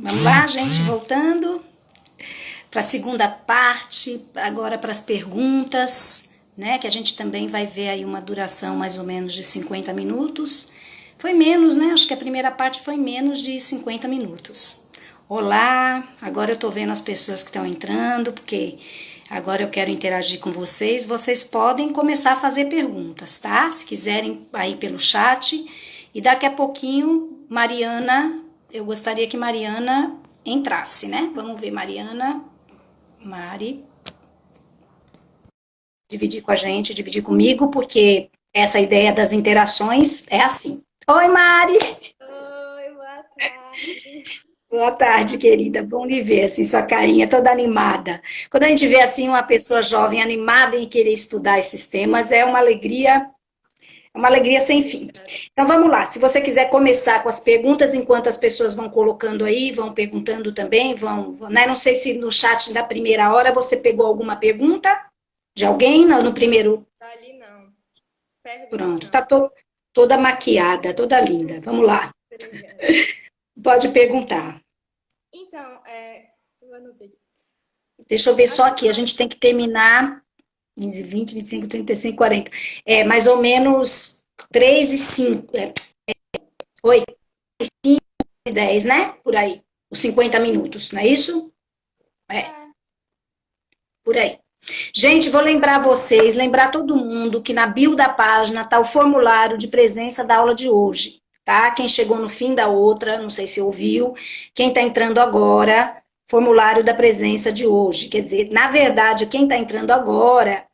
Vamos lá, gente, voltando para a segunda parte, agora para as perguntas, né? Que a gente também vai ver aí uma duração mais ou menos de 50 minutos. Foi menos, né? Acho que a primeira parte foi menos de 50 minutos. Olá, agora eu tô vendo as pessoas que estão entrando, porque agora eu quero interagir com vocês. Vocês podem começar a fazer perguntas, tá? Se quiserem aí pelo chat. E daqui a pouquinho, Mariana, eu gostaria que Mariana entrasse, né? Vamos ver, Mariana. Mari. Dividir com a gente, dividir comigo, porque essa ideia das interações é assim. Oi, Mari! Oi, boa tarde. Boa tarde, querida. Bom lhe ver, assim, sua carinha toda animada. Quando a gente vê, assim, uma pessoa jovem animada em querer estudar esses temas, é uma alegria sem fim. Então, vamos lá. Se você quiser começar com as perguntas, enquanto as pessoas vão colocando aí, vão perguntando também, né? Não sei se no chat da primeira hora você pegou alguma pergunta de alguém no primeiro. Tá ali não. Pergunta Pronto, não. toda maquiada, toda linda. Vamos lá. Obrigada. Pode perguntar. Então, eu anotei. Deixa eu ver A só aqui. A senhora, gente tem que terminar 15, 20, 25, 35, 40. É mais ou menos 3 e 5. Oi, 5 e 10, né? Por aí. Os 50 minutos, não é isso? É, é, por aí. Gente, vou a lembrar senhora, vocês, lembrar todo mundo que na bio da página está o formulário de presença da aula de hoje, tá? Quem chegou no fim da outra, não sei se ouviu, quem está entrando agora, formulário da presença de hoje. Quer dizer, na verdade, quem está entrando agora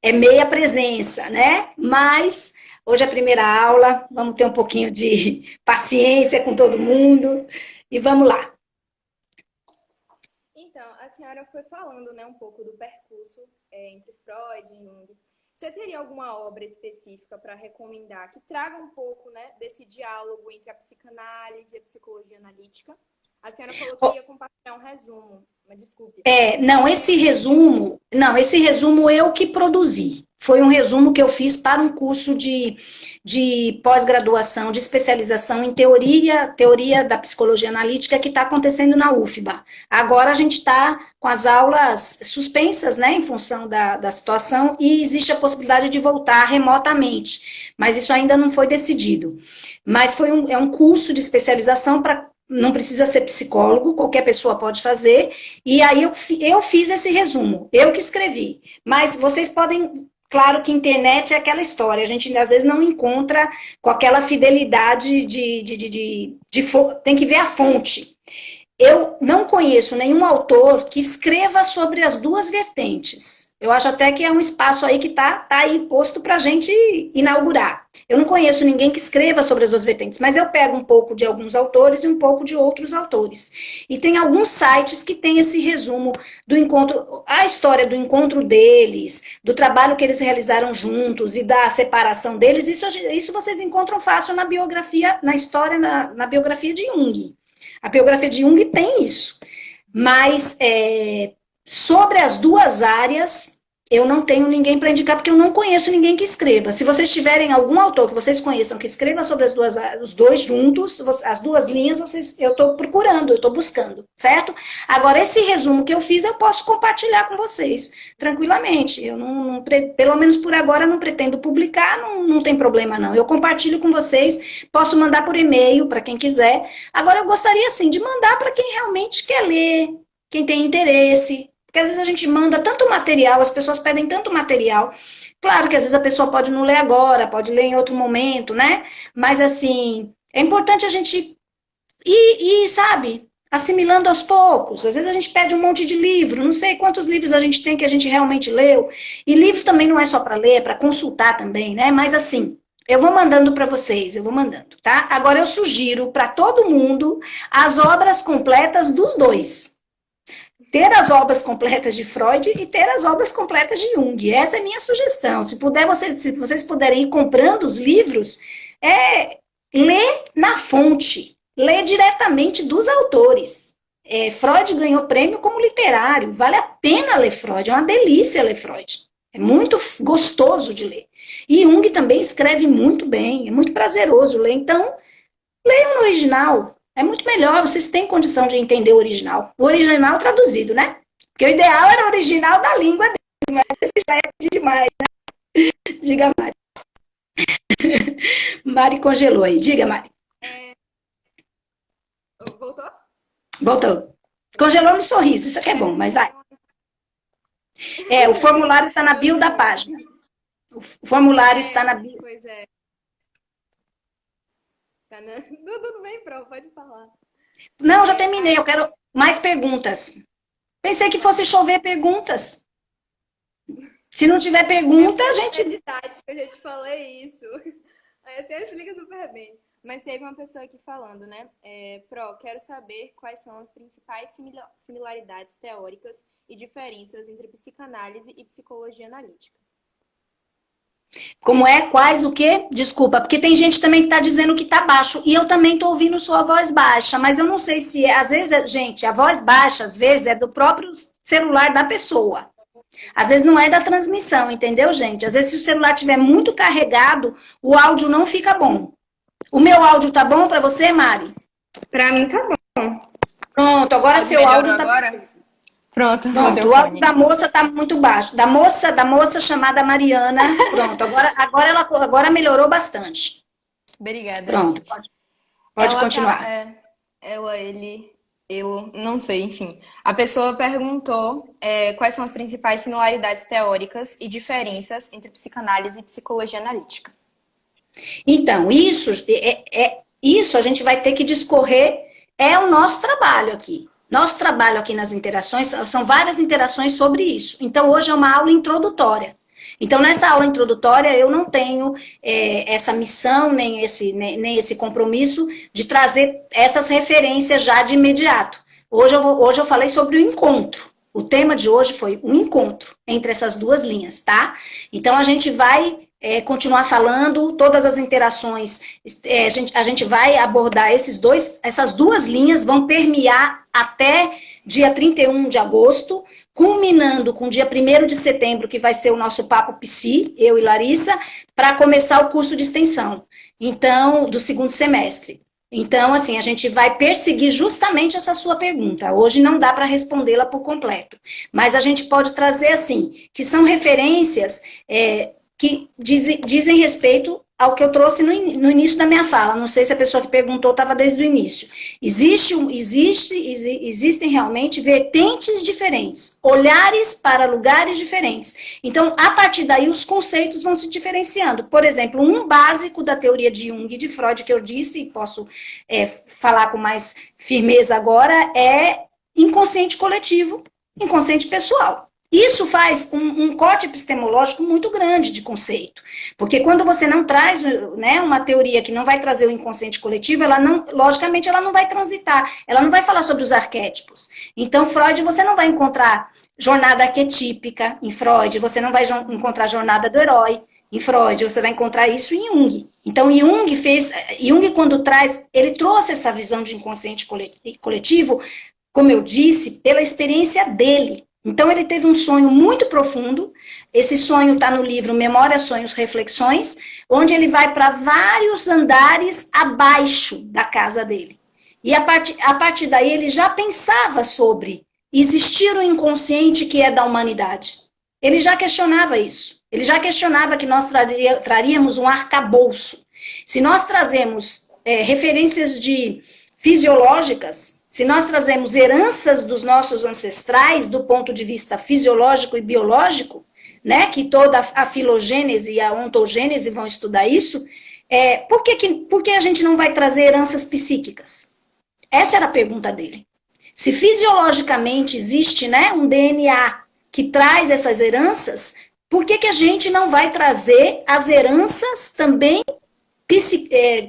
é meia presença, né? Mas hoje é a primeira aula, vamos ter um pouquinho de paciência com todo mundo e vamos lá. então, a senhora foi falando, né, um pouco do percurso entre Freud e Jung. Você teria alguma obra específica para recomendar que traga um pouco, né, desse diálogo entre a psicanálise e a psicologia analítica? A senhora falou que ia compartilhar um resumo, mas desculpe, Não, não esse lembro. resumo, não, esse resumo eu que produzi. Foi um resumo que eu fiz para um curso de pós-graduação, de especialização em teoria da psicologia analítica que está acontecendo na UFBA. Agora a gente está com as aulas suspensas, né, em função da situação, e existe a possibilidade de voltar remotamente, mas isso ainda não foi decidido. Mas é um curso de especialização para não precisa ser psicólogo, qualquer pessoa pode fazer, e aí eu fiz esse resumo, eu que escrevi. Mas vocês podem. Claro que internet é aquela história, a gente às vezes não encontra com aquela fidelidade tem que ver a fonte. Eu não conheço nenhum autor que escreva sobre as duas vertentes. Eu acho até que é um espaço aí que tá aí posto para a gente inaugurar. Eu não conheço ninguém que escreva sobre as duas vertentes, mas eu pego um pouco de alguns autores e um pouco de outros autores. E tem alguns sites que tem esse resumo do encontro, a história do encontro deles, do trabalho que eles realizaram juntos e da separação deles. Isso vocês encontram fácil na biografia, na história, na biografia de Jung. A biografia de Jung tem isso. Mas sobre as duas áreas, eu não tenho ninguém para indicar, porque eu não conheço ninguém que escreva. Se vocês tiverem algum autor que vocês conheçam que escreva sobre os dois juntos, as duas linhas, eu estou procurando, eu estou buscando, certo? Agora, esse resumo que eu fiz, eu posso compartilhar com vocês, tranquilamente. Eu pelo menos por agora, não pretendo publicar, não tem problema não. Eu compartilho com vocês, posso mandar por e-mail para quem quiser. Agora, eu gostaria, assim, de mandar para quem realmente quer ler, quem tem interesse, porque às vezes a gente manda tanto material, as pessoas pedem tanto material. Claro que às vezes a pessoa pode não ler agora, pode ler em outro momento, né? Mas assim, é importante a gente sabe, assimilando aos poucos. Às vezes a gente pede um monte de livro, não sei quantos livros a gente tem que a gente realmente leu. E livro também não é só para ler, é para consultar também, né? Mas assim, eu vou mandando para vocês, eu vou mandando, tá? Agora eu sugiro para todo mundo as obras completas dos dois. Ter as obras completas de Freud e ter as obras completas de Jung. Essa é a minha sugestão. Se vocês puderem ir comprando os livros, ler na fonte, ler diretamente dos autores. Freud ganhou prêmio como literário. Vale a pena ler Freud, é uma delícia ler Freud. É muito gostoso de ler. E Jung também escreve muito bem, é muito prazeroso ler. Então, leiam no original. É muito melhor, vocês têm condição de entender o original. O original traduzido, né? Porque o ideal era o original da língua deles, mas esse já é demais, né? Diga, Mari. Mari congelou aí. Diga, Mari. Voltou? Voltou. Congelou no sorriso, isso aqui é bom, mas vai. O formulário está na bio da página. O formulário está na bio. Pois é. Tá, né? Tudo bem, Pro, pode falar. Não, já terminei, eu quero mais perguntas. Pensei que fosse chover perguntas. Se não tiver pergunta, a gente... Eu já te falei isso. Aí você explica super bem. Mas teve uma pessoa aqui falando, né? Pro, quero saber quais são as principais similaridades teóricas e diferenças entre psicanálise e psicologia analítica. Como é? Quais? O quê? Desculpa, porque tem gente também que está dizendo que está baixo. E eu também estou ouvindo sua voz baixa. Mas eu não sei se é... Às vezes, gente, a voz baixa, às vezes, é do próprio celular da pessoa. Às vezes não é da transmissão, entendeu, gente? Às vezes, se o celular estiver muito carregado, o áudio não fica bom. O meu áudio tá bom para você, Mari? Para mim tá bom. Pronto, agora seu áudio tá... Agora? Pronto, o áudio da moça tá muito baixo. Da moça chamada Mariana. Pronto, agora melhorou bastante. Obrigada. Pronto, pode continuar. Eu não sei, enfim. A pessoa perguntou quais são as principais similaridades teóricas e diferenças entre psicanálise e psicologia analítica. Então, isso a gente vai ter que discorrer, é o nosso trabalho aqui. Nosso trabalho aqui nas interações, são várias interações sobre isso. Então, hoje é uma aula introdutória. Então, nessa aula introdutória, eu não tenho essa missão, nem esse compromisso de trazer essas referências já de imediato. Hoje eu falei sobre o encontro. O tema de hoje foi o encontro entre essas duas linhas, tá? Então, a gente vai... continuar falando, todas as interações, a gente vai abordar essas duas linhas, vão permear até dia 31 de agosto, culminando com dia 1º de setembro, que vai ser o nosso Papo Psi, eu e Larissa, para começar o curso de extensão, então, do 2º semestre. Então, assim, a gente vai perseguir justamente essa sua pergunta. Hoje não dá para respondê-la por completo, mas a gente pode trazer, assim, que são referências... que dizem respeito ao que eu trouxe no início da minha fala. Não sei se a pessoa que perguntou estava desde o início. Existem realmente vertentes diferentes, olhares para lugares diferentes. Então, a partir daí, os conceitos vão se diferenciando. Por exemplo, um básico da teoria de Jung e de Freud, que eu disse, e posso falar com mais firmeza agora, é inconsciente coletivo, inconsciente pessoal. Isso faz um corte epistemológico muito grande de conceito. Porque quando você não traz, né, uma teoria que não vai trazer o inconsciente coletivo, logicamente ela não vai transitar, ela não vai falar sobre os arquétipos. Então, Freud, você não vai encontrar jornada arquetípica em Freud, você não vai encontrar jornada do herói em Freud, você vai encontrar isso em Jung. Então, Jung quando ele trouxe essa visão de inconsciente coletivo, como eu disse, pela experiência dele. Então, ele teve um sonho muito profundo. Esse sonho está no livro Memórias, Sonhos, Reflexões, onde ele vai para vários andares abaixo da casa dele. E a partir daí, ele já pensava sobre existir o inconsciente que é da humanidade. Ele já questionava isso. Ele já questionava que nós traríamos um arcabouço. Se nós trazemos referências fisiológicas, se nós trazemos heranças dos nossos ancestrais, do ponto de vista fisiológico e biológico, né, que toda a filogênese e a ontogênese vão estudar isso, por que a gente não vai trazer heranças psíquicas? Essa era a pergunta dele. Se fisiologicamente existe, né, um DNA que traz essas heranças, por que a gente não vai trazer as heranças também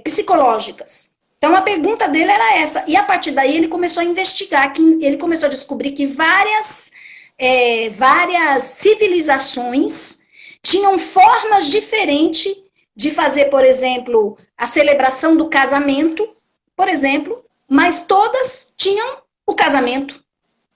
psicológicas? Então, a pergunta dele era essa. E, a partir daí, ele começou a investigar, ele começou a descobrir que várias civilizações tinham formas diferentes de fazer, por exemplo, a celebração do casamento, por exemplo, mas todas tinham o casamento.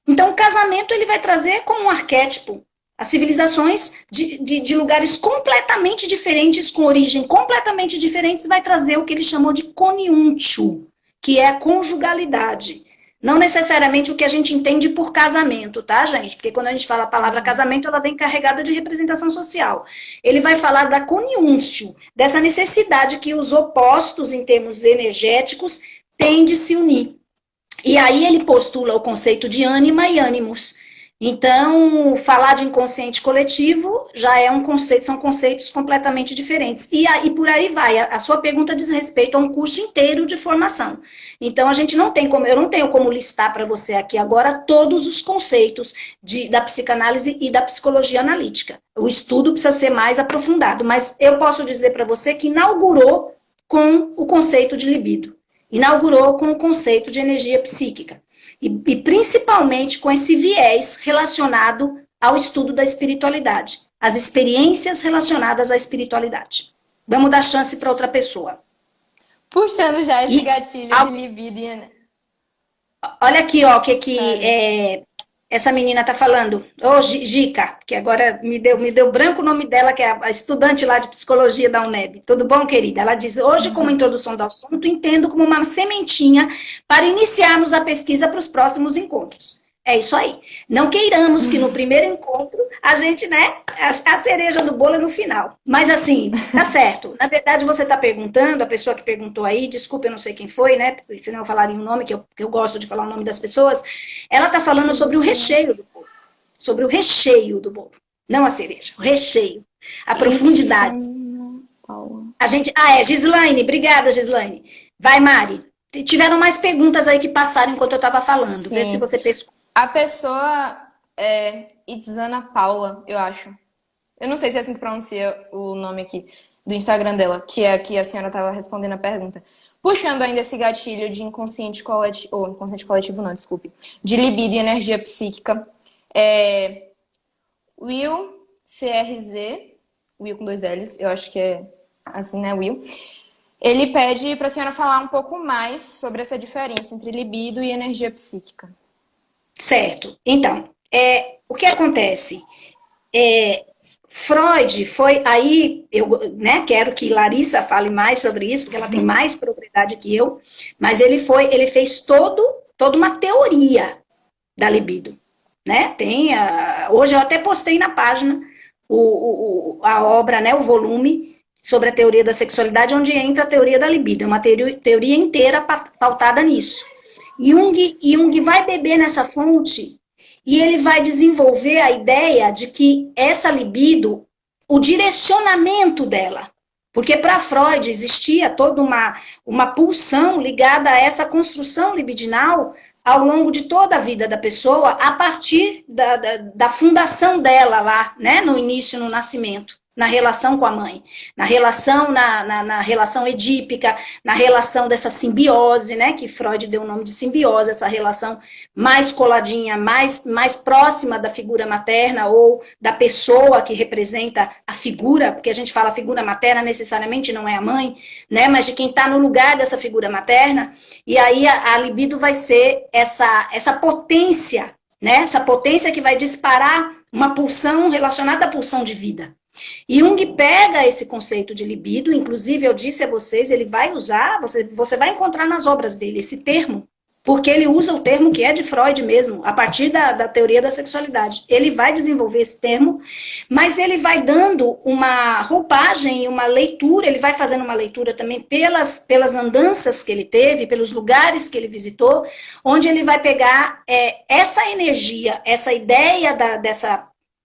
Então, o casamento ele vai trazer como um arquétipo as civilizações de lugares completamente diferentes, com origem completamente diferentes, vai trazer o que ele chamou de Koniunchu, que é a conjugalidade. Não necessariamente o que a gente entende por casamento, tá, gente? Porque quando a gente fala a palavra casamento, ela vem carregada de representação social. Ele vai falar da coniúncio, dessa necessidade que os opostos, em termos energéticos, têm de se unir. E aí ele postula o conceito de ânima e ânimos. Então, falar de inconsciente coletivo já é um conceito, são conceitos completamente diferentes. E por aí vai. A sua pergunta diz respeito a um curso inteiro de formação. Então, a gente não tem como, eu não tenho como listar para você aqui agora todos os conceitos da psicanálise e da psicologia analítica. O estudo precisa ser mais aprofundado, mas eu posso dizer para você que inaugurou com o conceito de libido. Inaugurou com o conceito de energia psíquica. E principalmente com esse viés relacionado ao estudo da espiritualidade. As experiências relacionadas à espiritualidade. Vamos dar chance para outra pessoa. Puxando já esse gatilho de libido. Olha aqui, ó, essa menina tá falando. Ô, Gica, que agora me deu branco o nome dela, que é a estudante lá de psicologia da UNEB. Tudo bom, querida? Ela diz, hoje, como introdução do assunto, entendo como uma sementinha para iniciarmos a pesquisa para os próximos encontros. É isso aí. Não queiramos que no primeiro encontro a gente, né, a cereja do bolo é no final. Mas assim, tá certo. Na verdade, você está perguntando, a pessoa que perguntou aí, desculpa, eu não sei quem foi, né, porque senão eu falaria um nome, que eu gosto de falar o nome das pessoas, ela está falando sobre o recheio do bolo. Sobre o recheio do bolo. Não a cereja, o recheio. A profundidade. A gente... Gislaine, obrigada, Gislaine. Vai, Mari. Tiveram mais perguntas aí que passaram enquanto eu estava falando. Sim. Vê se você pescou. A pessoa é Itzana Paula, eu acho. Eu não sei se é assim que pronuncia o nome aqui do Instagram dela, que é que a senhora estava respondendo a pergunta. Puxando ainda esse gatilho de inconsciente coletivo, inconsciente coletivo não, desculpe, de libido e energia psíquica. Will CRZ, Will com 2 L's, eu acho que é assim, né, Will? Ele pede para a senhora falar um pouco mais sobre essa diferença entre libido e energia psíquica. Certo. Então, o que acontece? Freud foi aí, eu, né, quero que Larissa fale mais sobre isso, porque ela tem mais propriedade que eu, mas ele fez toda uma teoria da libido, né? Hoje eu até postei na página a obra, né, o volume sobre a teoria da sexualidade, onde entra a teoria da libido, é uma teoria inteira pautada nisso. Jung vai beber nessa fonte e ele vai desenvolver a ideia de que essa libido, o direcionamento dela, porque para Freud existia toda uma pulsão ligada a essa construção libidinal ao longo de toda a vida da pessoa, a partir da fundação dela lá, né, no início, no nascimento. Na relação com a mãe, na relação edípica, na relação dessa simbiose, né, que Freud deu o nome de simbiose, essa relação mais coladinha, mais próxima da figura materna ou da pessoa que representa a figura, porque a gente fala figura materna, necessariamente não é a mãe, né, mas de quem está no lugar dessa figura materna, e aí a libido vai ser essa potência, né, essa potência que vai disparar uma pulsão relacionada à pulsão de vida. E Jung pega esse conceito de libido, inclusive eu disse a vocês, ele vai usar, você vai encontrar nas obras dele esse termo, porque ele usa o termo que é de Freud mesmo, a partir da teoria da sexualidade. Ele vai desenvolver esse termo, mas ele vai dando uma roupagem, uma leitura, ele vai fazendo uma leitura também pelas andanças que ele teve, pelos lugares que ele visitou, onde ele vai pegar essa energia, essa ideia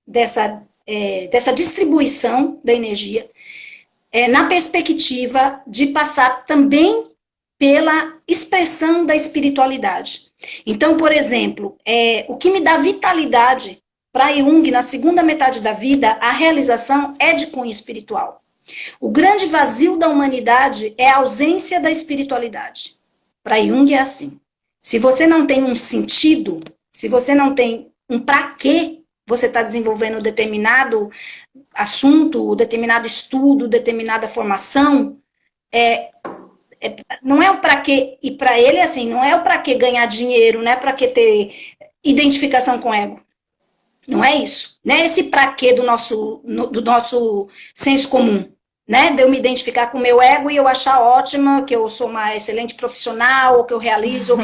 dessa distribuição da energia, na perspectiva de passar também pela expressão da espiritualidade. Então, por exemplo, o que me dá vitalidade para Jung na segunda metade da vida, a realização é de cunho espiritual. O grande vazio da humanidade é a ausência da espiritualidade. Para Jung é assim. Se você não tem um sentido, se você não tem um para quê, você está desenvolvendo determinado assunto, determinado estudo, determinada formação, não é o para quê, e para ele assim, não é o para que ganhar dinheiro, não é para que ter identificação com o ego. Não é isso. Não é esse para quê do nosso senso comum. né? De eu me identificar com o meu ego e eu achar ótima, que eu sou uma excelente profissional, ou que eu realizo, ou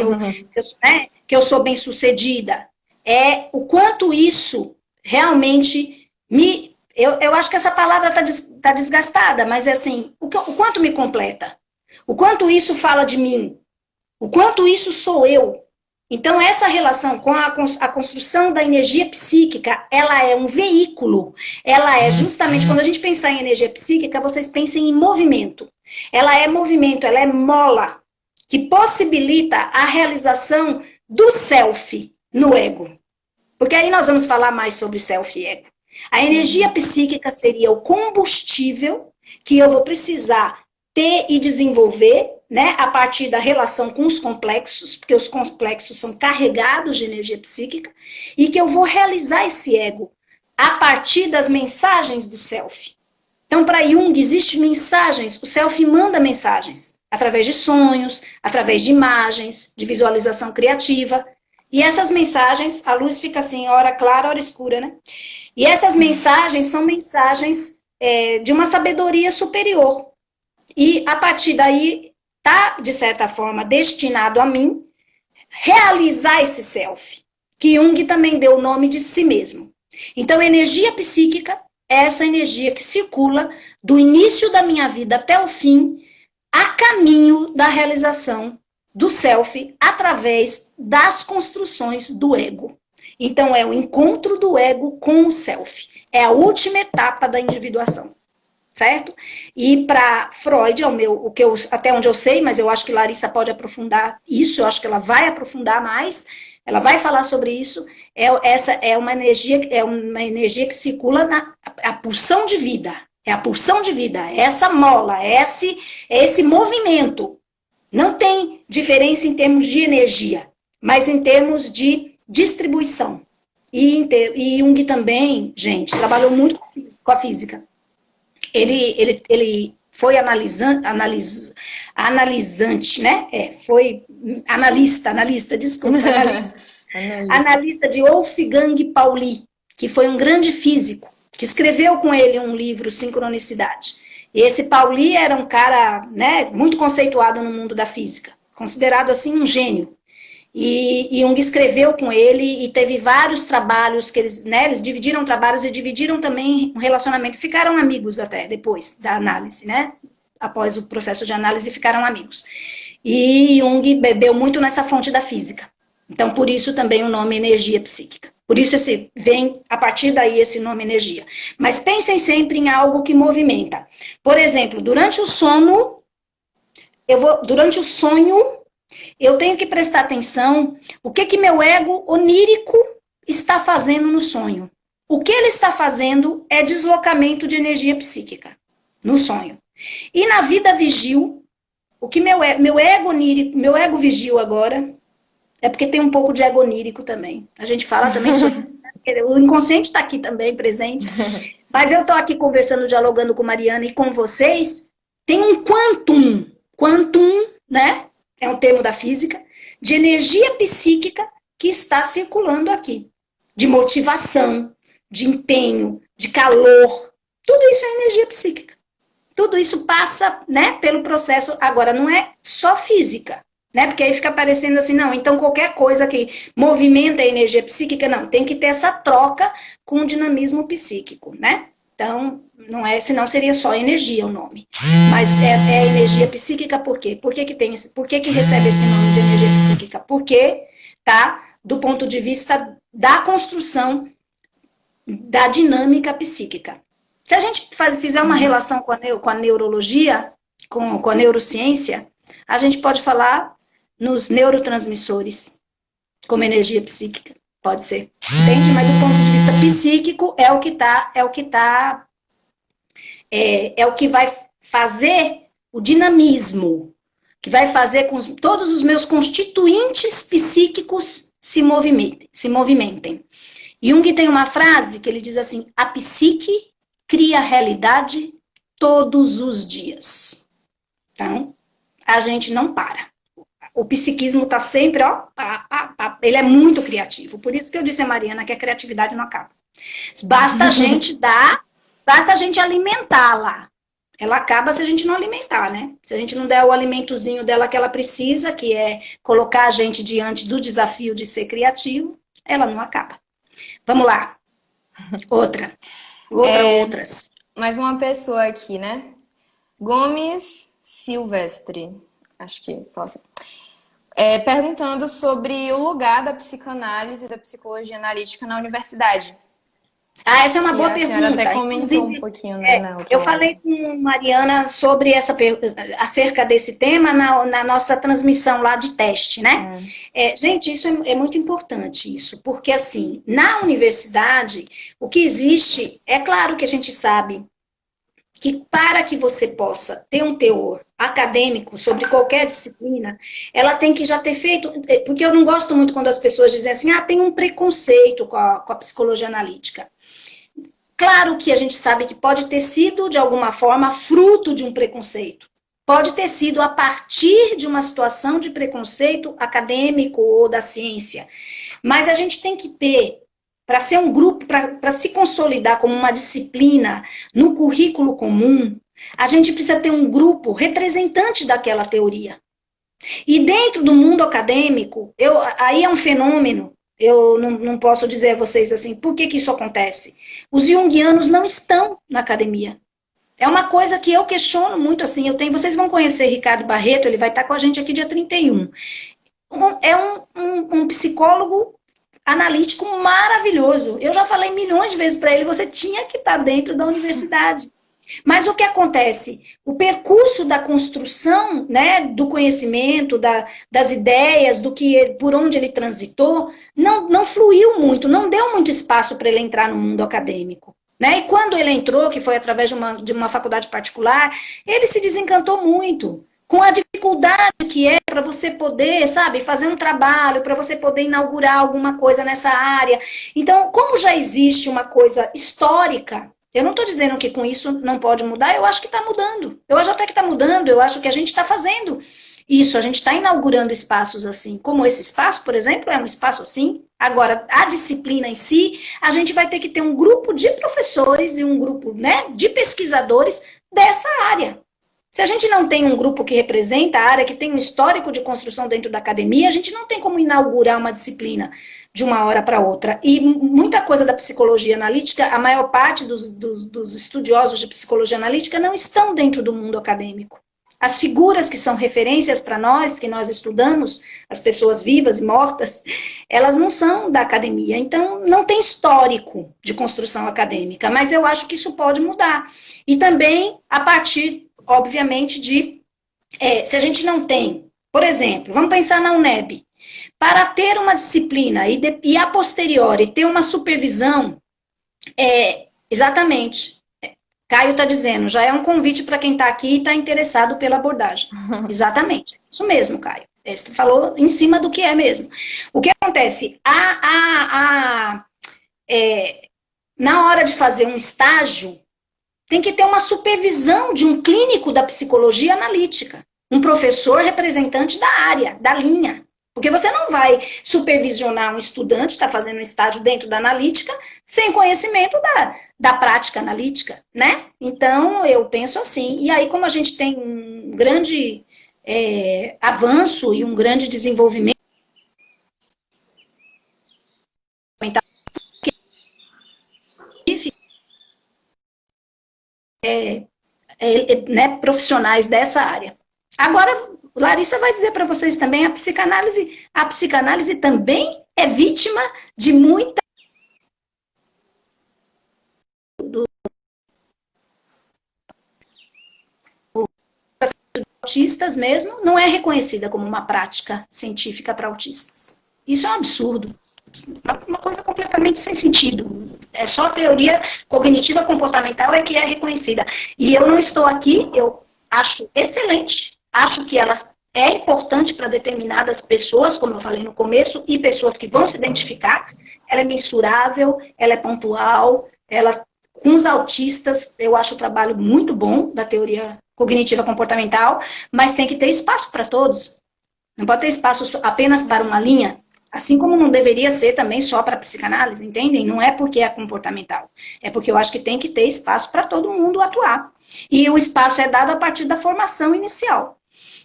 que eu sou bem-sucedida. É o quanto isso realmente me... Eu acho que essa palavra tá desgastada, mas é assim, o quanto me completa. O quanto isso fala de mim. O quanto isso sou eu. Então, essa relação com a construção da energia psíquica, ela é um veículo. Ela é justamente, quando a gente pensar em energia psíquica, vocês pensem em movimento. Ela é movimento, ela é mola, que possibilita a realização do self no ego. Porque aí nós vamos falar mais sobre self e ego. A energia psíquica seria o combustível que eu vou precisar ter e desenvolver, né, a partir da relação com os complexos, porque os complexos são carregados de energia psíquica, e que eu vou realizar esse ego a partir das mensagens do self. Então, para Jung, existem mensagens, o self manda mensagens, através de sonhos, através de imagens, de visualização criativa, e essas mensagens, a luz fica assim, hora clara, hora escura, né? E essas mensagens são mensagens de uma sabedoria superior. E a partir daí, está, de certa forma, destinado a mim realizar esse self, que Jung também deu o nome de si mesmo. Então, energia psíquica é essa energia que circula do início da minha vida até o fim, a caminho da realização do self através das construções do ego. Então, é o encontro do ego com o self. É a última etapa da individuação. Certo? E para Freud, até onde eu sei, mas eu acho que Larissa pode aprofundar isso, eu acho que ela vai aprofundar mais, ela vai falar sobre isso. Essa é uma energia que circula a pulsão de vida. É a pulsão de vida, é essa mola, é esse movimento. Não tem diferença em termos de energia, mas em termos de distribuição. E Jung também, gente, trabalhou muito com a física. Ele foi analisante, né? Foi analista, desculpa, analista de Wolfgang Pauli, que foi um grande físico, que escreveu com ele um livro, Sincronicidade. E esse Pauli era um cara, né, muito conceituado no mundo da física, considerado assim um gênio. E Jung escreveu com ele e teve vários trabalhos que eles dividiram trabalhos e dividiram também um relacionamento. Ficaram amigos até depois da análise, né? Após o processo de análise, ficaram amigos. E Jung bebeu muito nessa fonte da física. Então, por isso também o nome energia psíquica. Por isso vem, a partir daí, esse nome energia. Mas pensem sempre em algo que movimenta. Por exemplo, durante o sonho, eu tenho que prestar atenção o que meu ego onírico está fazendo no sonho. O que ele está fazendo é deslocamento de energia psíquica no sonho. E na vida vigil, o que meu ego onírico, meu ego vigil agora, é porque tem um pouco de ego onírico também. A gente fala também sobre... O inconsciente está aqui também presente. Mas eu estou aqui conversando, dialogando com Mariana e com vocês. Tem um quantum, né? É um termo da física, de energia psíquica que está circulando aqui. De motivação, de empenho, de calor. Tudo isso é energia psíquica. Tudo isso passa, né, pelo processo. Agora, não é só física, né? Porque aí fica parecendo assim, não, então qualquer coisa que movimenta a energia psíquica, não. Tem que ter essa troca com o dinamismo psíquico, né? Então, não é, senão seria só energia o nome. Mas é energia psíquica por quê? Por que recebe esse nome de energia psíquica? Porque tá do ponto de vista da construção da dinâmica psíquica. Se a gente fizer uma relação com a neurologia, com a neurociência, a gente pode falar nos neurotransmissores como energia psíquica. Pode ser, entende? Mas do ponto de vista psíquico é o que vai fazer o dinamismo, que vai fazer com que todos os meus constituintes psíquicos se movimentem. Jung tem uma frase que ele diz assim: a psique cria a realidade todos os dias. Então, a gente não para. O psiquismo está sempre, ele é muito criativo. Por isso que eu disse a Mariana que a criatividade não acaba. Basta a gente alimentá-la. ela acaba se a gente não alimentar, né? Se a gente não der o alimentozinho dela que ela precisa, que é colocar a gente diante do desafio de ser criativo, ela não acaba. Vamos lá. Outras. Mais uma pessoa aqui, né? Gomes Silvestre, acho que fala assim. Perguntando sobre o lugar da psicanálise e da psicologia analítica na universidade. Essa é uma boa pergunta. A senhora até comentou um pouquinho, né? Eu falei com Mariana sobre acerca desse tema na nossa transmissão lá de teste, né? Gente, isso é muito importante, isso, porque assim, na universidade, o que existe, é claro que a gente sabe que para que você possa ter um teor acadêmico sobre qualquer disciplina, ela tem que já ter feito, porque eu não gosto muito quando as pessoas dizem assim, tem um preconceito com a psicologia analítica. Claro que a gente sabe que pode ter sido, de alguma forma, fruto de um preconceito. Pode ter sido a partir de uma situação de preconceito acadêmico ou da ciência. Mas a gente tem que ter, para ser um grupo, para se consolidar como uma disciplina no currículo comum, a gente precisa ter um grupo representante daquela teoria. E dentro do mundo acadêmico, aí é um fenômeno, eu não posso dizer a vocês assim, por que isso acontece? Os junguianos não estão na academia. É uma coisa que eu questiono muito, assim, vocês vão conhecer Ricardo Barreto, ele vai estar com a gente aqui dia 31. É um psicólogo analítico maravilhoso. Eu já falei milhões de vezes para ele, você tinha que estar dentro da universidade. Mas o que acontece? O percurso da construção, né, do conhecimento, das ideias, por onde ele transitou, não fluiu muito, não deu muito espaço para ele entrar no mundo acadêmico. Né? E quando ele entrou, que foi através de uma faculdade particular, ele se desencantou muito com a dificuldade que é para você poder, sabe, fazer um trabalho, para você poder inaugurar alguma coisa nessa área. Então, como já existe uma coisa histórica, eu não estou dizendo que com isso não pode mudar, eu acho que está mudando. Eu acho até que está mudando, eu acho que a gente está fazendo isso, a gente está inaugurando espaços assim. Como esse espaço, por exemplo, é um espaço assim. Agora, a disciplina em si, a gente vai ter que ter um grupo de professores e um grupo, né, de pesquisadores dessa área. Se a gente não tem um grupo que representa a área, que tem um histórico de construção dentro da academia, a gente não tem como inaugurar uma disciplina de uma hora para outra. E muita coisa da psicologia analítica, a maior parte dos estudiosos de psicologia analítica não estão dentro do mundo acadêmico. As figuras que são referências para nós, que nós estudamos, as pessoas vivas e mortas, elas não são da academia. Então, não tem histórico de construção acadêmica, mas eu acho que isso pode mudar. E também a partir, obviamente, se a gente não tem, por exemplo, vamos pensar na UNEB, para ter uma disciplina e a posteriori ter uma supervisão, exatamente, Caio está dizendo, já é um convite para quem está aqui e está interessado pela abordagem. Exatamente, isso mesmo, Caio. Você falou em cima do que é mesmo. O que acontece? Na hora de fazer um estágio, tem que ter uma supervisão de um clínico da psicologia analítica, um professor representante da área, da linha. Porque você não vai supervisionar um estudante, está fazendo um estágio dentro da analítica, sem conhecimento da prática analítica, né? Então, eu penso assim. E aí, como a gente tem um grande avanço e um grande desenvolvimento, né, profissionais dessa área. Agora, Larissa vai dizer para vocês também, a psicanálise também é vítima de muita autistas mesmo, não é reconhecida como uma prática científica para autistas. Isso é um absurdo. Uma coisa completamente sem sentido. É só a teoria cognitiva comportamental que é reconhecida. E eu não estou aqui, eu acho excelente, acho que ela é importante para determinadas pessoas, como eu falei no começo, e pessoas que vão se identificar. Ela é mensurável, ela é pontual, com os autistas, eu acho o trabalho muito bom da teoria cognitiva comportamental, mas tem que ter espaço para todos. Não pode ter espaço apenas para uma linha. Assim como não deveria ser também só para psicanálise, entendem? Não é porque é comportamental. É porque eu acho que tem que ter espaço para todo mundo atuar. E o espaço é dado a partir da formação inicial.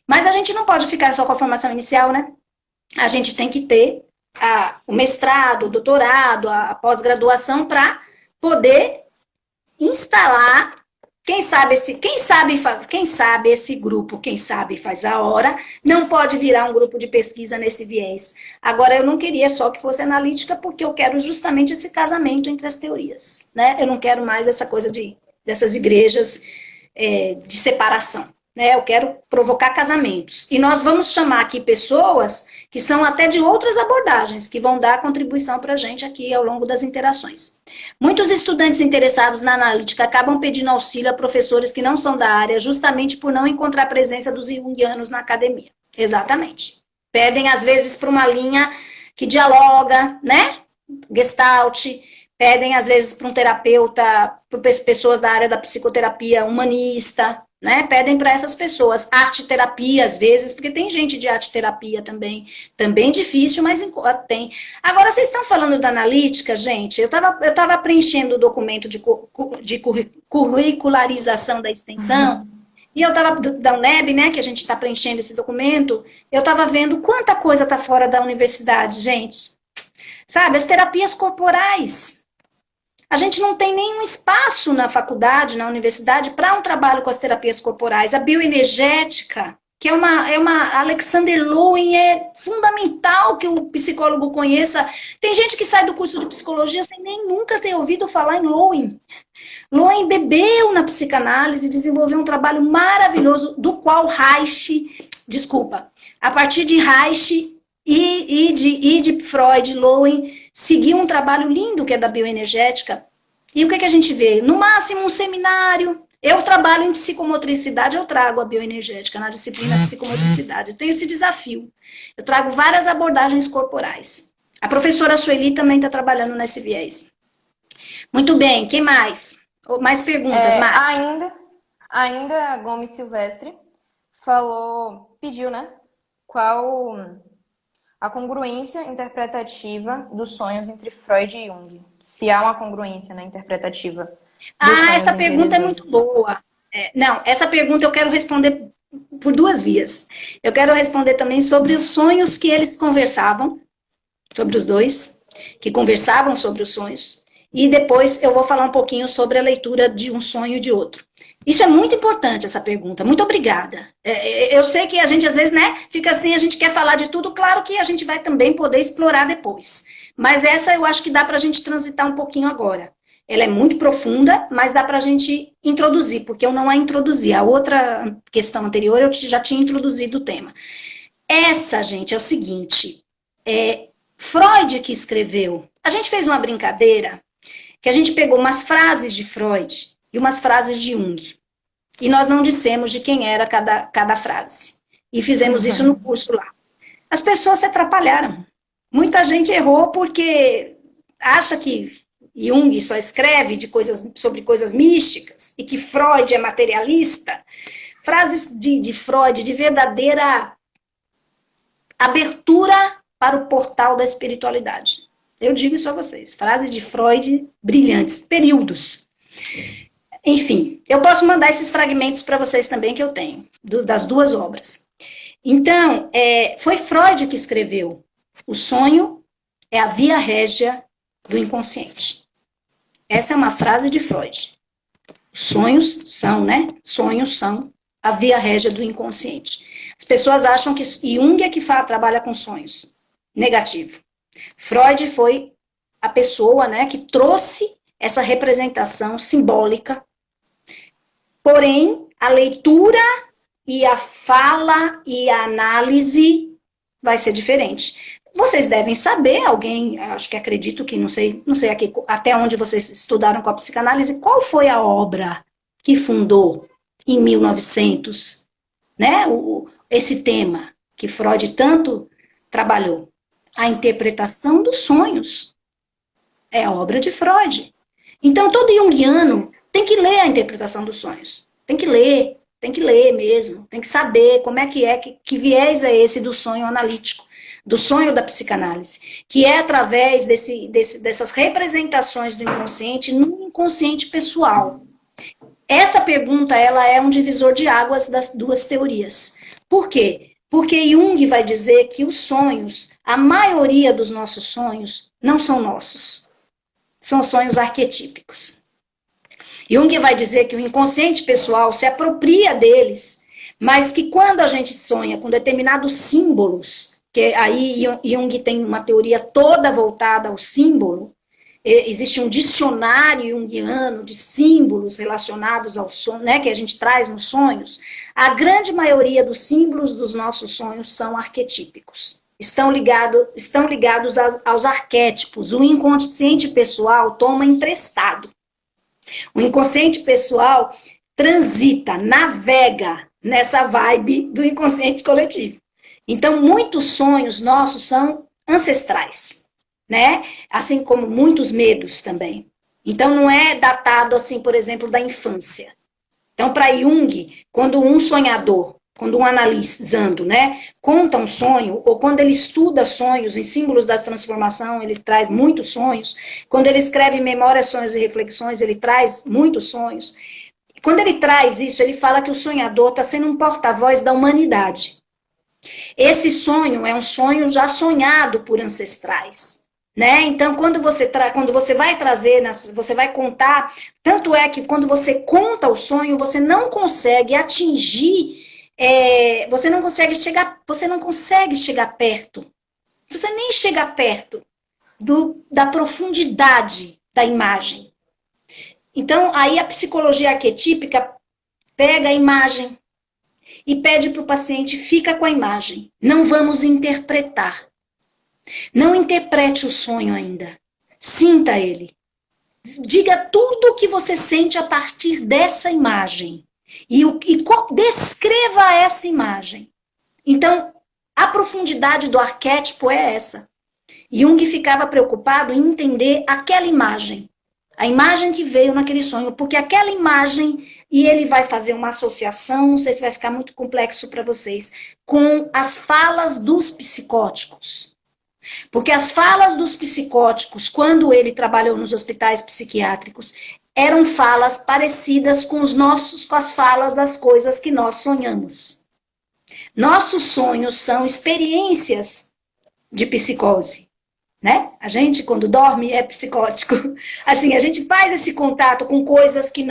Mas a gente não pode ficar só com a formação inicial, né? A gente tem que ter o mestrado, o doutorado, a pós-graduação para poder instalar. Quem sabe esse grupo, quem sabe faz a hora, não pode virar um grupo de pesquisa nesse viés. Agora, eu não queria só que fosse analítica, porque eu quero justamente esse casamento entre as teorias, né? Eu não quero mais essa coisa dessas igrejas de separação, né? Eu quero provocar casamentos. E nós vamos chamar aqui pessoas que são até de outras abordagens, que vão dar contribuição para a gente aqui ao longo das interações. Muitos estudantes interessados na analítica acabam pedindo auxílio a professores que não são da área, justamente por não encontrar a presença dos junguianos na academia. Exatamente. Pedem, às vezes, para uma linha que dialoga, né? Gestalt. Pedem, às vezes, para um terapeuta, para pessoas da área da psicoterapia humanista, né? Pedem para essas pessoas. Arte-terapia, às vezes, porque tem gente de arte-terapia também. Também difícil, mas tem. Agora, vocês estão falando da analítica, gente? Eu estava preenchendo o documento de curricularização da extensão, e eu estava, da UNEB, né, que a gente está preenchendo esse documento, eu estava vendo quanta coisa está fora da universidade, gente. Sabe, as terapias corporais. A gente não tem nenhum espaço na faculdade, na universidade, para um trabalho com as terapias corporais. A bioenergética, que é uma Alexander Lowen, é fundamental que o psicólogo conheça. Tem gente que sai do curso de psicologia sem nem nunca ter ouvido falar em Lowen. Lowen bebeu na psicanálise e desenvolveu um trabalho maravilhoso, do qual a partir de Reich e de Freud, Lowen seguiu um trabalho lindo que é da bioenergética. E o que a gente vê? No máximo um seminário. Eu trabalho em psicomotricidade, eu trago a bioenergética na disciplina psicomotricidade. Eu tenho esse desafio. Eu trago várias abordagens corporais. A professora Sueli também está trabalhando nesse viés. Muito bem, quem mais? Mais perguntas, Mari? Ainda Gomes Silvestre pediu, né? Qual a congruência interpretativa dos sonhos entre Freud e Jung? Se há uma congruência na interpretativa dos sonhos. Essa pergunta é muito boa. Não, essa pergunta eu quero responder por duas vias. Eu quero responder também sobre os sonhos que eles conversavam, sobre os dois, que conversavam sobre os sonhos, e depois eu vou falar um pouquinho sobre a leitura de um sonho e de outro. Isso é muito importante, essa pergunta. Muito obrigada. Eu sei que a gente, às vezes, né, fica assim, a gente quer falar de tudo, claro que a gente vai também poder explorar depois. Mas essa eu acho que dá para a gente transitar um pouquinho agora. Ela é muito profunda, mas dá para a gente introduzir, porque eu não a introduzi. A outra questão anterior eu já tinha introduzido o tema. Essa, gente, é o seguinte, Freud que escreveu. A gente fez uma brincadeira que a gente pegou umas frases de Freud e umas frases de Jung. E nós não dissemos de quem era cada frase. E fizemos isso no curso lá. As pessoas se atrapalharam. Muita gente errou porque acha que Jung só escreve sobre coisas místicas e que Freud é materialista. Frases de Freud de verdadeira abertura para o portal da espiritualidade. Eu digo isso a vocês. Frases de Freud brilhantes, períodos. Enfim, eu posso mandar esses fragmentos para vocês também que eu tenho, das duas obras. Então, foi Freud que escreveu: o sonho é a via régia do inconsciente. Essa é uma frase de Freud. Os sonhos são, né? Sonhos são a via régia do inconsciente. As pessoas acham que Jung é que trabalha com sonhos. Negativo. Freud foi a pessoa, né, que trouxe essa representação simbólica. Porém, a leitura e a fala e a análise vai ser diferente. Vocês devem saber, acho que acredito que, não sei aqui, até onde vocês estudaram com a psicanálise, qual foi a obra que fundou em 1900, né, esse tema que Freud tanto trabalhou. A interpretação dos sonhos é a obra de Freud. Então, todo junguiano tem que ler a interpretação dos sonhos. Tem que ler mesmo. Tem que saber como é que viés é esse do sonho analítico. do sonho da psicanálise, que é através dessas representações do inconsciente no inconsciente pessoal. Essa pergunta, ela é um divisor de águas das duas teorias. Por quê? Porque Jung vai dizer que os sonhos, a maioria dos nossos sonhos, não são nossos. São sonhos arquetípicos. Jung vai dizer que o inconsciente pessoal se apropria deles, mas que quando a gente sonha com determinados símbolos, que aí Jung tem uma teoria toda voltada ao símbolo, existe um dicionário junguiano de símbolos relacionados ao sonho, né, que a gente traz nos sonhos, a grande maioria dos símbolos dos nossos sonhos são arquetípicos. Estão ligados aos arquétipos. O inconsciente pessoal toma emprestado. O inconsciente pessoal transita, navega nessa vibe do inconsciente coletivo. Então, muitos sonhos nossos são ancestrais, né? Assim como muitos medos também. Então, não é datado, assim, por exemplo, da infância. Então, para Jung, quando um sonhador, quando um analisando, né, conta um sonho, ou quando ele estuda sonhos em símbolos da transformação, ele traz muitos sonhos. Quando ele escreve Memórias, Sonhos e Reflexões, ele traz muitos sonhos. Quando ele traz isso, ele fala que o sonhador está sendo um porta-voz da humanidade. Esse sonho é um sonho já sonhado por ancestrais, né? Então, quando você vai trazer, você vai contar, tanto é que quando você conta o sonho, você não consegue atingir, você não consegue chegar perto. Você nem chega perto da profundidade da imagem. Então, aí a psicologia arquetípica pega a imagem e pede para o paciente, fica com a imagem. Não vamos interpretar. Não interprete o sonho ainda. Sinta ele. Diga tudo o que você sente a partir dessa imagem. E descreva essa imagem. Então, a profundidade do arquétipo é essa. Jung ficava preocupado em entender aquela imagem. A imagem que veio naquele sonho. Porque aquela imagem, e ele vai fazer uma associação, não sei se vai ficar muito complexo para vocês, com as falas dos psicóticos. Porque as falas dos psicóticos, quando ele trabalhou nos hospitais psiquiátricos, eram falas parecidas com as falas das coisas que nós sonhamos. Nossos sonhos são experiências de psicose, né? A gente, quando dorme, é psicótico. Assim, a gente faz esse contato com coisas que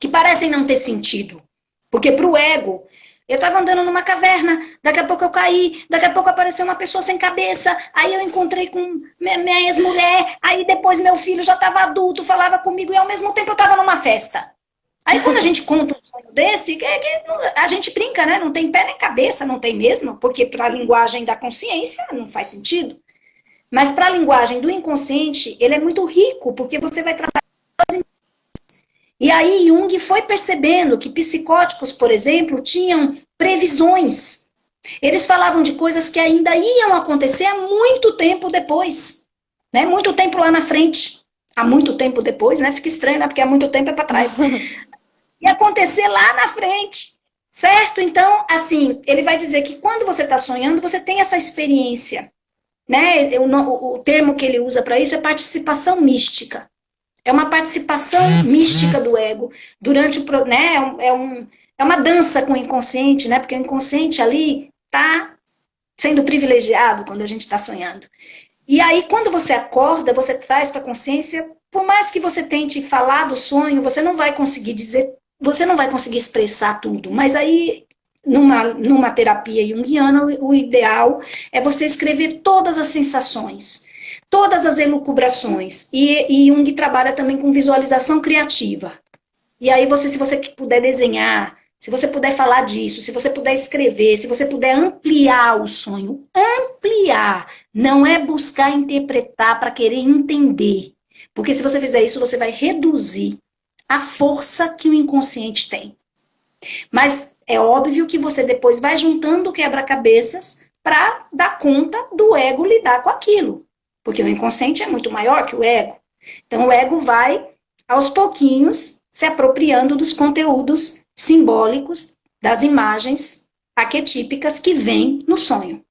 parecem não ter sentido. Porque para o ego, eu estava andando numa caverna, daqui a pouco eu caí, daqui a pouco apareceu uma pessoa sem cabeça, aí eu encontrei com minha ex-mulher, aí depois meu filho já estava adulto, falava comigo e ao mesmo tempo eu estava numa festa. Aí quando a gente conta um sonho desse, a gente brinca, né? Não tem pé nem cabeça, não tem mesmo, porque para a linguagem da consciência não faz sentido. Mas para a linguagem do inconsciente, ele é muito rico, porque você vai trabalhar. E aí Jung foi percebendo que psicóticos, por exemplo, tinham previsões. Eles falavam de coisas que ainda iam acontecer há muito tempo depois. Né? Muito tempo lá na frente. Há muito tempo depois, né? Fica estranho, né? Porque há muito tempo é para trás. E acontecer lá na frente. Certo? Então, assim, ele vai dizer que quando você está sonhando, você tem essa experiência. Né? O termo que ele usa para isso é participação mística. É uma participação mística do ego durante o... Né? É uma dança com o inconsciente, né? Porque o inconsciente ali está sendo privilegiado quando a gente está sonhando. E aí, quando você acorda, você traz para a consciência, por mais que você tente falar do sonho, você não vai conseguir dizer, você não vai conseguir expressar tudo. Mas aí, numa terapia junguiana, o ideal é você escrever todas as sensações, todas as elucubrações. E Jung trabalha também com visualização criativa. E aí, se você puder desenhar, se você puder falar disso, se você puder escrever, se você puder ampliar o sonho, ampliar, não é buscar interpretar para querer entender. Porque se você fizer isso, você vai reduzir a força que o inconsciente tem. Mas é óbvio que você depois vai juntando quebra-cabeças para dar conta do ego lidar com aquilo. Porque o inconsciente é muito maior que o ego. Então o ego vai, aos pouquinhos, se apropriando dos conteúdos simbólicos, das imagens arquetípicas que vêm no sonho.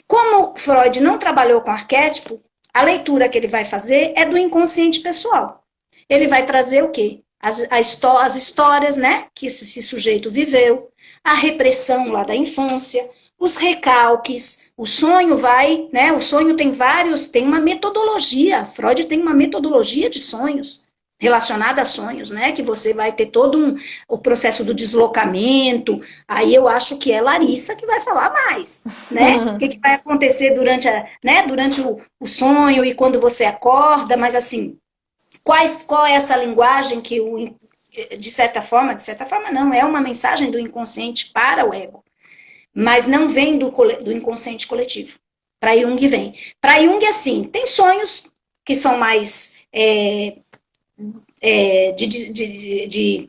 Como Freud não trabalhou com arquétipo, a leitura que ele vai fazer é do inconsciente pessoal. Ele vai trazer o quê? As histórias, né, que esse sujeito viveu, a repressão lá da infância, os recalques, o sonho vai, né, o sonho tem uma metodologia, Freud tem uma metodologia de sonhos, relacionada a sonhos, né, que você vai ter todo o processo do deslocamento, aí eu acho que é Larissa que vai falar mais, né, o que vai acontecer durante o sonho e quando você acorda, mas assim, qual é essa linguagem que, de certa forma não, é uma mensagem do inconsciente para o ego, mas não vem do inconsciente coletivo. Para Jung vem. Para Jung, assim, tem sonhos que são mais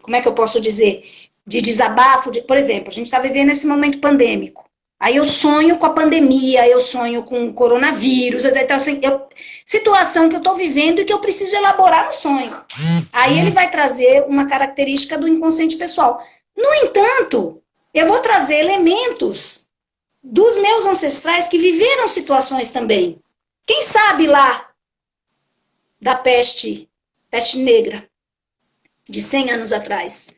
como é que eu posso dizer? De desabafo, por exemplo, a gente está vivendo esse momento pandêmico. Aí eu sonho com a pandemia, eu sonho com o coronavírus, então, assim, situação que eu estou vivendo e que eu preciso elaborar no sonho. Aí ele vai trazer uma característica do inconsciente pessoal. No entanto, eu vou trazer elementos dos meus ancestrais que viveram situações também. Quem sabe lá da peste negra, de 100 anos atrás,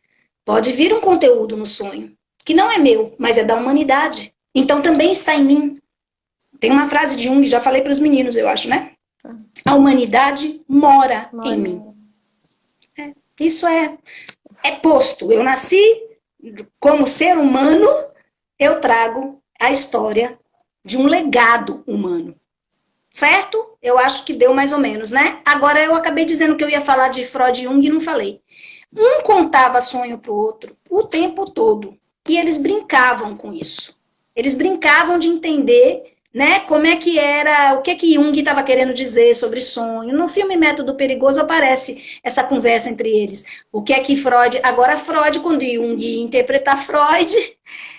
pode vir um conteúdo no sonho, que não é meu, mas é da humanidade. Então também está em mim. Tem uma frase de Jung, já falei para os meninos, eu acho, né? A humanidade mora em mim. Isso é posto. Eu nasci como ser humano, eu trago a história de um legado humano. Certo? Eu acho que deu mais ou menos, né? Agora eu acabei dizendo que eu ia falar de Freud e Jung e não falei. Um contava sonho para o outro o tempo todo. E eles brincavam com isso. Eles brincavam de entender, né, como é que era, o que Jung estava querendo dizer sobre sonho. No filme Método Perigoso aparece essa conversa entre eles. O que é que Freud... Agora Freud, quando Jung ia interpretar Freud,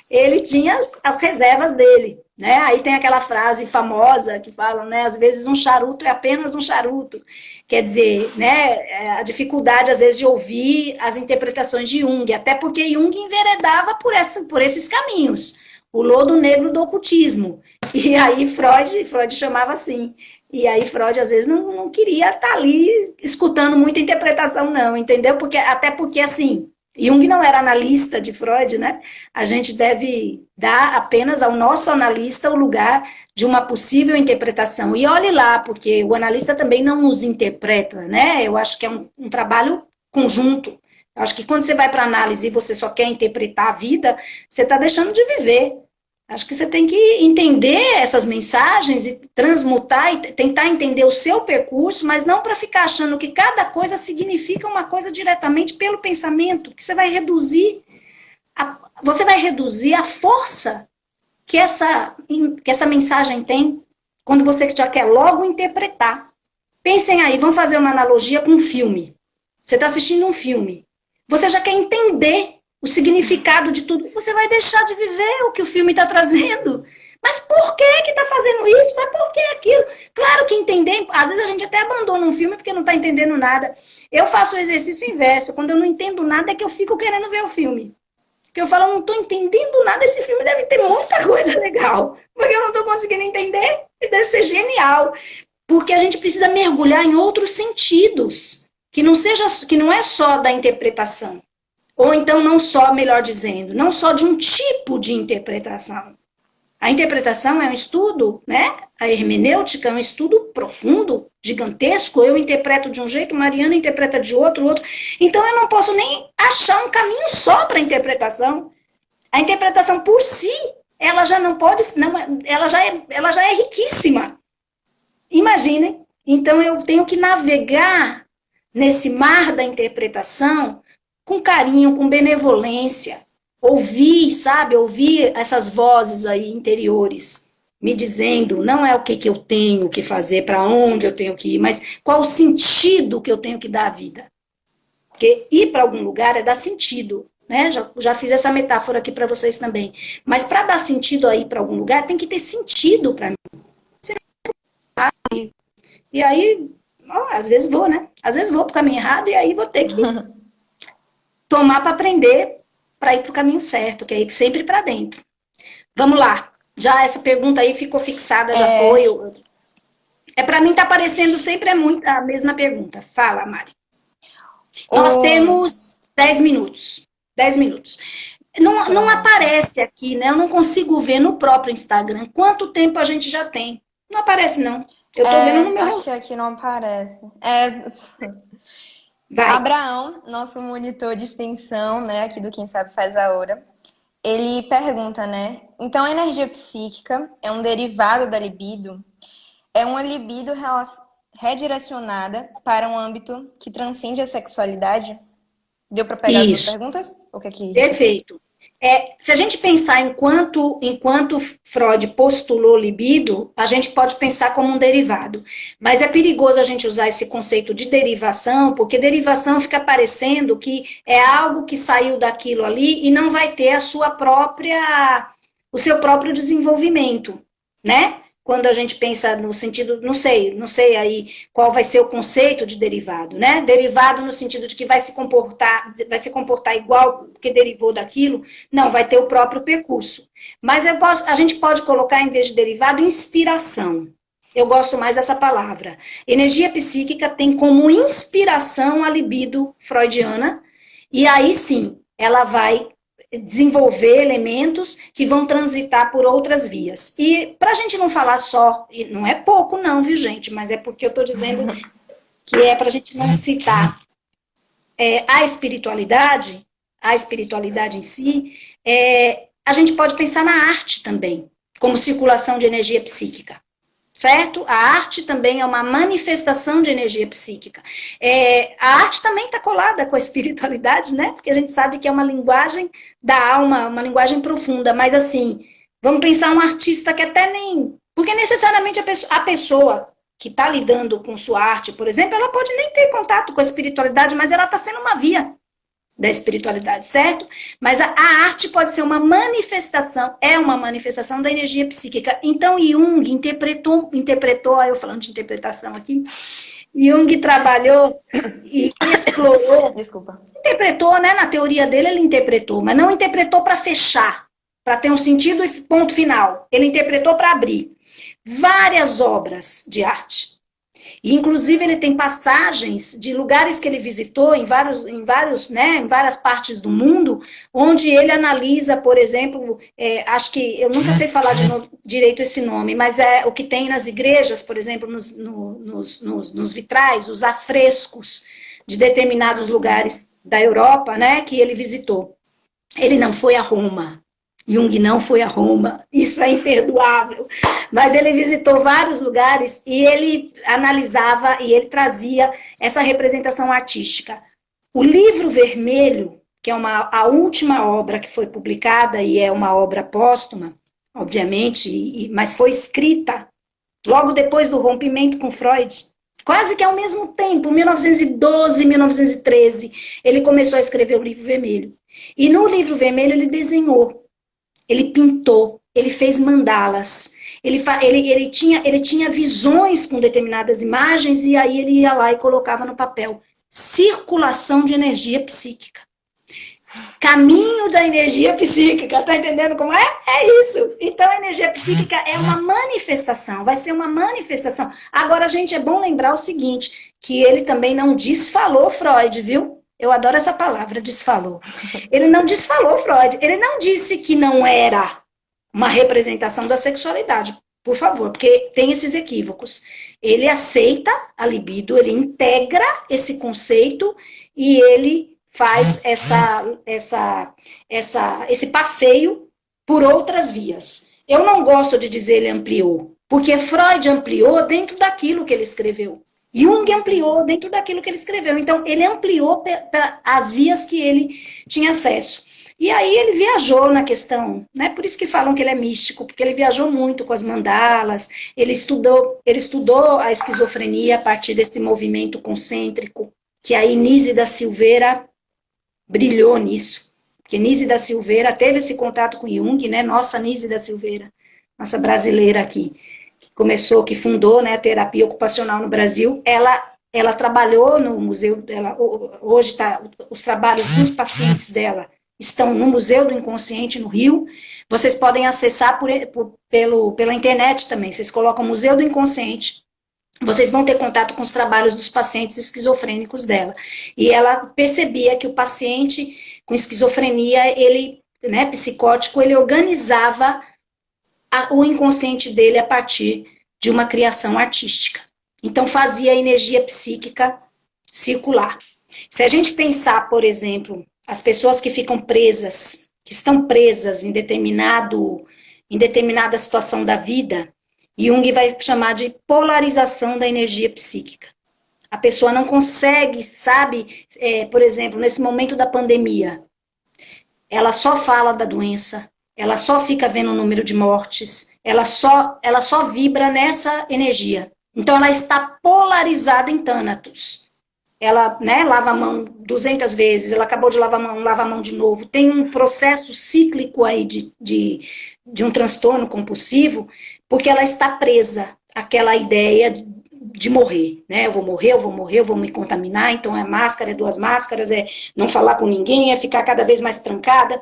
ele tinha as reservas dele. Né? Aí tem aquela frase famosa que fala, né, às vezes um charuto é apenas um charuto. Quer dizer, né, a dificuldade, às vezes, de ouvir as interpretações de Jung, até porque Jung enveredava por esses caminhos. O lodo negro do ocultismo. E aí Freud chamava assim. E aí Freud, às vezes, não queria estar ali escutando muita interpretação, não, entendeu? Até porque, assim, Jung não era analista de Freud, né? A gente deve dar apenas ao nosso analista o lugar de uma possível interpretação. E olhe lá, porque o analista também não nos interpreta, né? Eu acho que é um trabalho conjunto. Eu acho que quando você vai para análise e você só quer interpretar a vida, você está deixando de viver. Acho que você tem que entender essas mensagens e transmutar e tentar entender o seu percurso, mas não para ficar achando que cada coisa significa uma coisa diretamente pelo pensamento, que você vai reduzir a força que essa mensagem tem quando você já quer logo interpretar. Pensem aí, vamos fazer uma analogia com um filme. Você está assistindo um filme. Você já quer entender o significado de tudo. Você vai deixar de viver o que o filme está trazendo. Mas por que está fazendo isso? Mas por que aquilo? Claro que entender... Às vezes a gente até abandona um filme porque não está entendendo nada. Eu faço o exercício inverso. Quando eu não entendo nada, é que eu fico querendo ver o filme. Porque eu falo, eu não estou entendendo nada, esse filme deve ter muita coisa legal. Porque eu não estou conseguindo entender. E deve ser genial. Porque a gente precisa mergulhar em outros sentidos. Que não é só da interpretação. Ou então não só, melhor dizendo, não só de um tipo de interpretação. A interpretação é um estudo, né? A hermenêutica é um estudo profundo, gigantesco. Eu interpreto de um jeito, Mariana interpreta de outro. Então eu não posso nem achar um caminho só para a interpretação. A interpretação por si, ela já não pode, ela já é riquíssima. Imaginem. Então eu tenho que navegar nesse mar da interpretação com carinho, com benevolência, ouvir, sabe, ouvir essas vozes aí interiores, me dizendo, não é o que eu tenho que fazer, para onde eu tenho que ir, mas qual o sentido que eu tenho que dar à vida. Porque ir para algum lugar é dar sentido, né? Já fiz essa metáfora aqui para vocês também. Mas para dar sentido a ir para algum lugar, tem que ter sentido para mim. E aí, às vezes vou, né? Às vezes vou para o caminho errado e aí vou ter que tomar para aprender, para ir para o caminho certo, que é ir sempre para dentro. Vamos lá. Já essa pergunta aí ficou fixada, já foi. Para mim tá parecendo sempre muito a mesma pergunta. Fala, Mari. Nós temos 10 minutos. 10 minutos. Não aparece aqui, né? Eu não consigo ver no próprio Instagram quanto tempo a gente já tem. Não aparece, não. Eu tô vendo no meu. Acho que aqui não aparece. Vai. Abraão, nosso monitor de extensão, né, aqui do Quem Sabe Faz a Hora, ele pergunta, né? Então a energia psíquica é um derivado da libido? É uma libido redirecionada para um âmbito que transcende a sexualidade? Deu para pegar as duas perguntas? O que é que... Perfeito. Se a gente pensar enquanto Freud postulou libido, a gente pode pensar como um derivado. Mas é perigoso a gente usar esse conceito de derivação, porque derivação fica parecendo que é algo que saiu daquilo ali e não vai ter o seu próprio desenvolvimento, né? Quando a gente pensa no sentido, não sei aí qual vai ser o conceito de derivado, né? Derivado no sentido de que vai se comportar igual porque derivou daquilo, não, vai ter o próprio percurso. Mas a gente pode colocar, em vez de derivado, inspiração. Eu gosto mais dessa palavra. Energia psíquica tem como inspiração a libido freudiana, e aí sim, ela vai desenvolver elementos que vão transitar por outras vias. E para a gente não falar só, e não é pouco não, viu gente, mas é porque eu estou dizendo que é para a gente não citar a espiritualidade em si, a gente pode pensar na arte também, como circulação de energia psíquica. Certo? A arte também é uma manifestação de energia psíquica. A arte também está colada com a espiritualidade, né? Porque a gente sabe que é uma linguagem da alma, uma linguagem profunda. Mas assim, vamos pensar um artista que até nem... Porque necessariamente a pessoa que está lidando com sua arte, por exemplo, ela pode nem ter contato com a espiritualidade, mas ela está sendo uma via da espiritualidade, certo? Mas a arte pode ser uma manifestação da energia psíquica. Então, Jung interpretou, aí eu falando de interpretação aqui, Jung trabalhou e explorou. Desculpa. Interpretou, né? Na teoria dele, ele interpretou, mas não interpretou para fechar, para ter um sentido e ponto final. Ele interpretou para abrir várias obras de arte. E, inclusive, ele tem passagens de lugares que ele visitou em várias partes do mundo, onde ele analisa, por exemplo, acho que, eu nunca sei falar direito esse nome, mas é o que tem nas igrejas, por exemplo, nos vitrais, os afrescos de determinados lugares da Europa, né, que ele visitou. Ele não foi a Roma. Jung não foi a Roma, isso é imperdoável, mas ele visitou vários lugares e ele analisava e ele trazia essa representação artística. O Livro Vermelho, que é a última obra que foi publicada e é uma obra póstuma, obviamente, mas foi escrita logo depois do rompimento com Freud, quase que ao mesmo tempo, 1912, 1913, ele começou a escrever o Livro Vermelho. E no Livro Vermelho ele desenhou. Ele pintou, ele fez mandalas, ele tinha visões com determinadas imagens e aí ele ia lá e colocava no papel. Circulação de energia psíquica. Caminho da energia psíquica, tá entendendo como é? É isso. Então a energia psíquica é uma manifestação, vai ser uma manifestação. Agora, gente, é bom lembrar o seguinte, que ele também não desfalou Freud, viu? Eu adoro essa palavra, desfalou. Ele não desfalou Freud. Ele não disse que não era uma representação da sexualidade. Por favor, porque tem esses equívocos. Ele aceita a libido, ele integra esse conceito e ele faz esse passeio por outras vias. Eu não gosto de dizer ele ampliou, porque Freud ampliou dentro daquilo que ele escreveu. Jung ampliou dentro daquilo que ele escreveu. Então, ele ampliou as vias que ele tinha acesso. E aí ele viajou na questão, né? Por isso que falam que ele é místico, porque ele viajou muito com as mandalas, ele estudou a esquizofrenia a partir desse movimento concêntrico, que a Nise da Silveira brilhou nisso. Porque Nise da Silveira teve esse contato com Jung, né? Nossa Nise da Silveira, nossa brasileira aqui, que fundou, né, a terapia ocupacional no Brasil, ela trabalhou no museu, hoje os trabalhos dos pacientes dela estão no Museu do Inconsciente, no Rio. Vocês podem acessar pela internet também. Vocês colocam Museu do Inconsciente. Vocês vão ter contato com os trabalhos dos pacientes esquizofrênicos dela. E ela percebia que o paciente com esquizofrenia, ele, né, psicótico, ele organizava o inconsciente dele a partir de uma criação artística. Então, fazia a energia psíquica circular. Se a gente pensar, por exemplo, as pessoas que ficam presas, que estão presas em determinada situação da vida, Jung vai chamar de polarização da energia psíquica. A pessoa não consegue, sabe, por exemplo, nesse momento da pandemia, ela só fala da doença, ela só fica vendo o número de mortes, ela só vibra nessa energia. Então, ela está polarizada em Thanatos. Ela, né, lava a mão 200 vezes, ela acabou de lavar a mão, lava a mão de novo. Tem um processo cíclico aí de um transtorno compulsivo, porque ela está presa àquela ideia de morrer, né? Eu vou morrer, eu vou me contaminar, então é máscara, é 2 máscaras, é não falar com ninguém, é ficar cada vez mais trancada.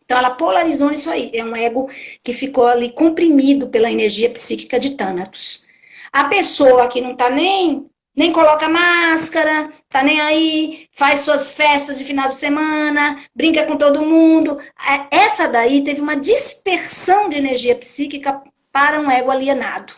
Então ela polarizou nisso aí, é um ego que ficou ali comprimido pela energia psíquica de Thanatos. A pessoa que não tá nem coloca máscara, tá nem aí, faz suas festas de final de semana, brinca com todo mundo, essa daí teve uma dispersão de energia psíquica para um ego alienado.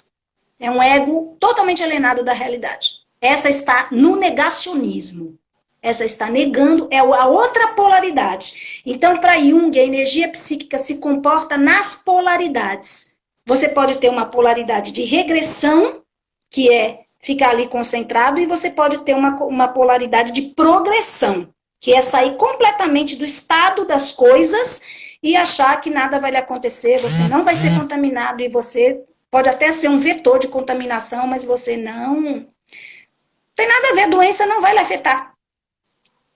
É um ego totalmente alienado da realidade. Essa está no negacionismo. Essa está negando, é a outra polaridade. Então, para Jung, a energia psíquica se comporta nas polaridades. Você pode ter uma polaridade de regressão, que é ficar ali concentrado, e você pode ter uma polaridade de progressão, que é sair completamente do estado das coisas e achar que nada vai lhe acontecer, você não vai ser contaminado, e você pode até ser um vetor de contaminação, mas você não tem nada a ver, a doença não vai lhe afetar.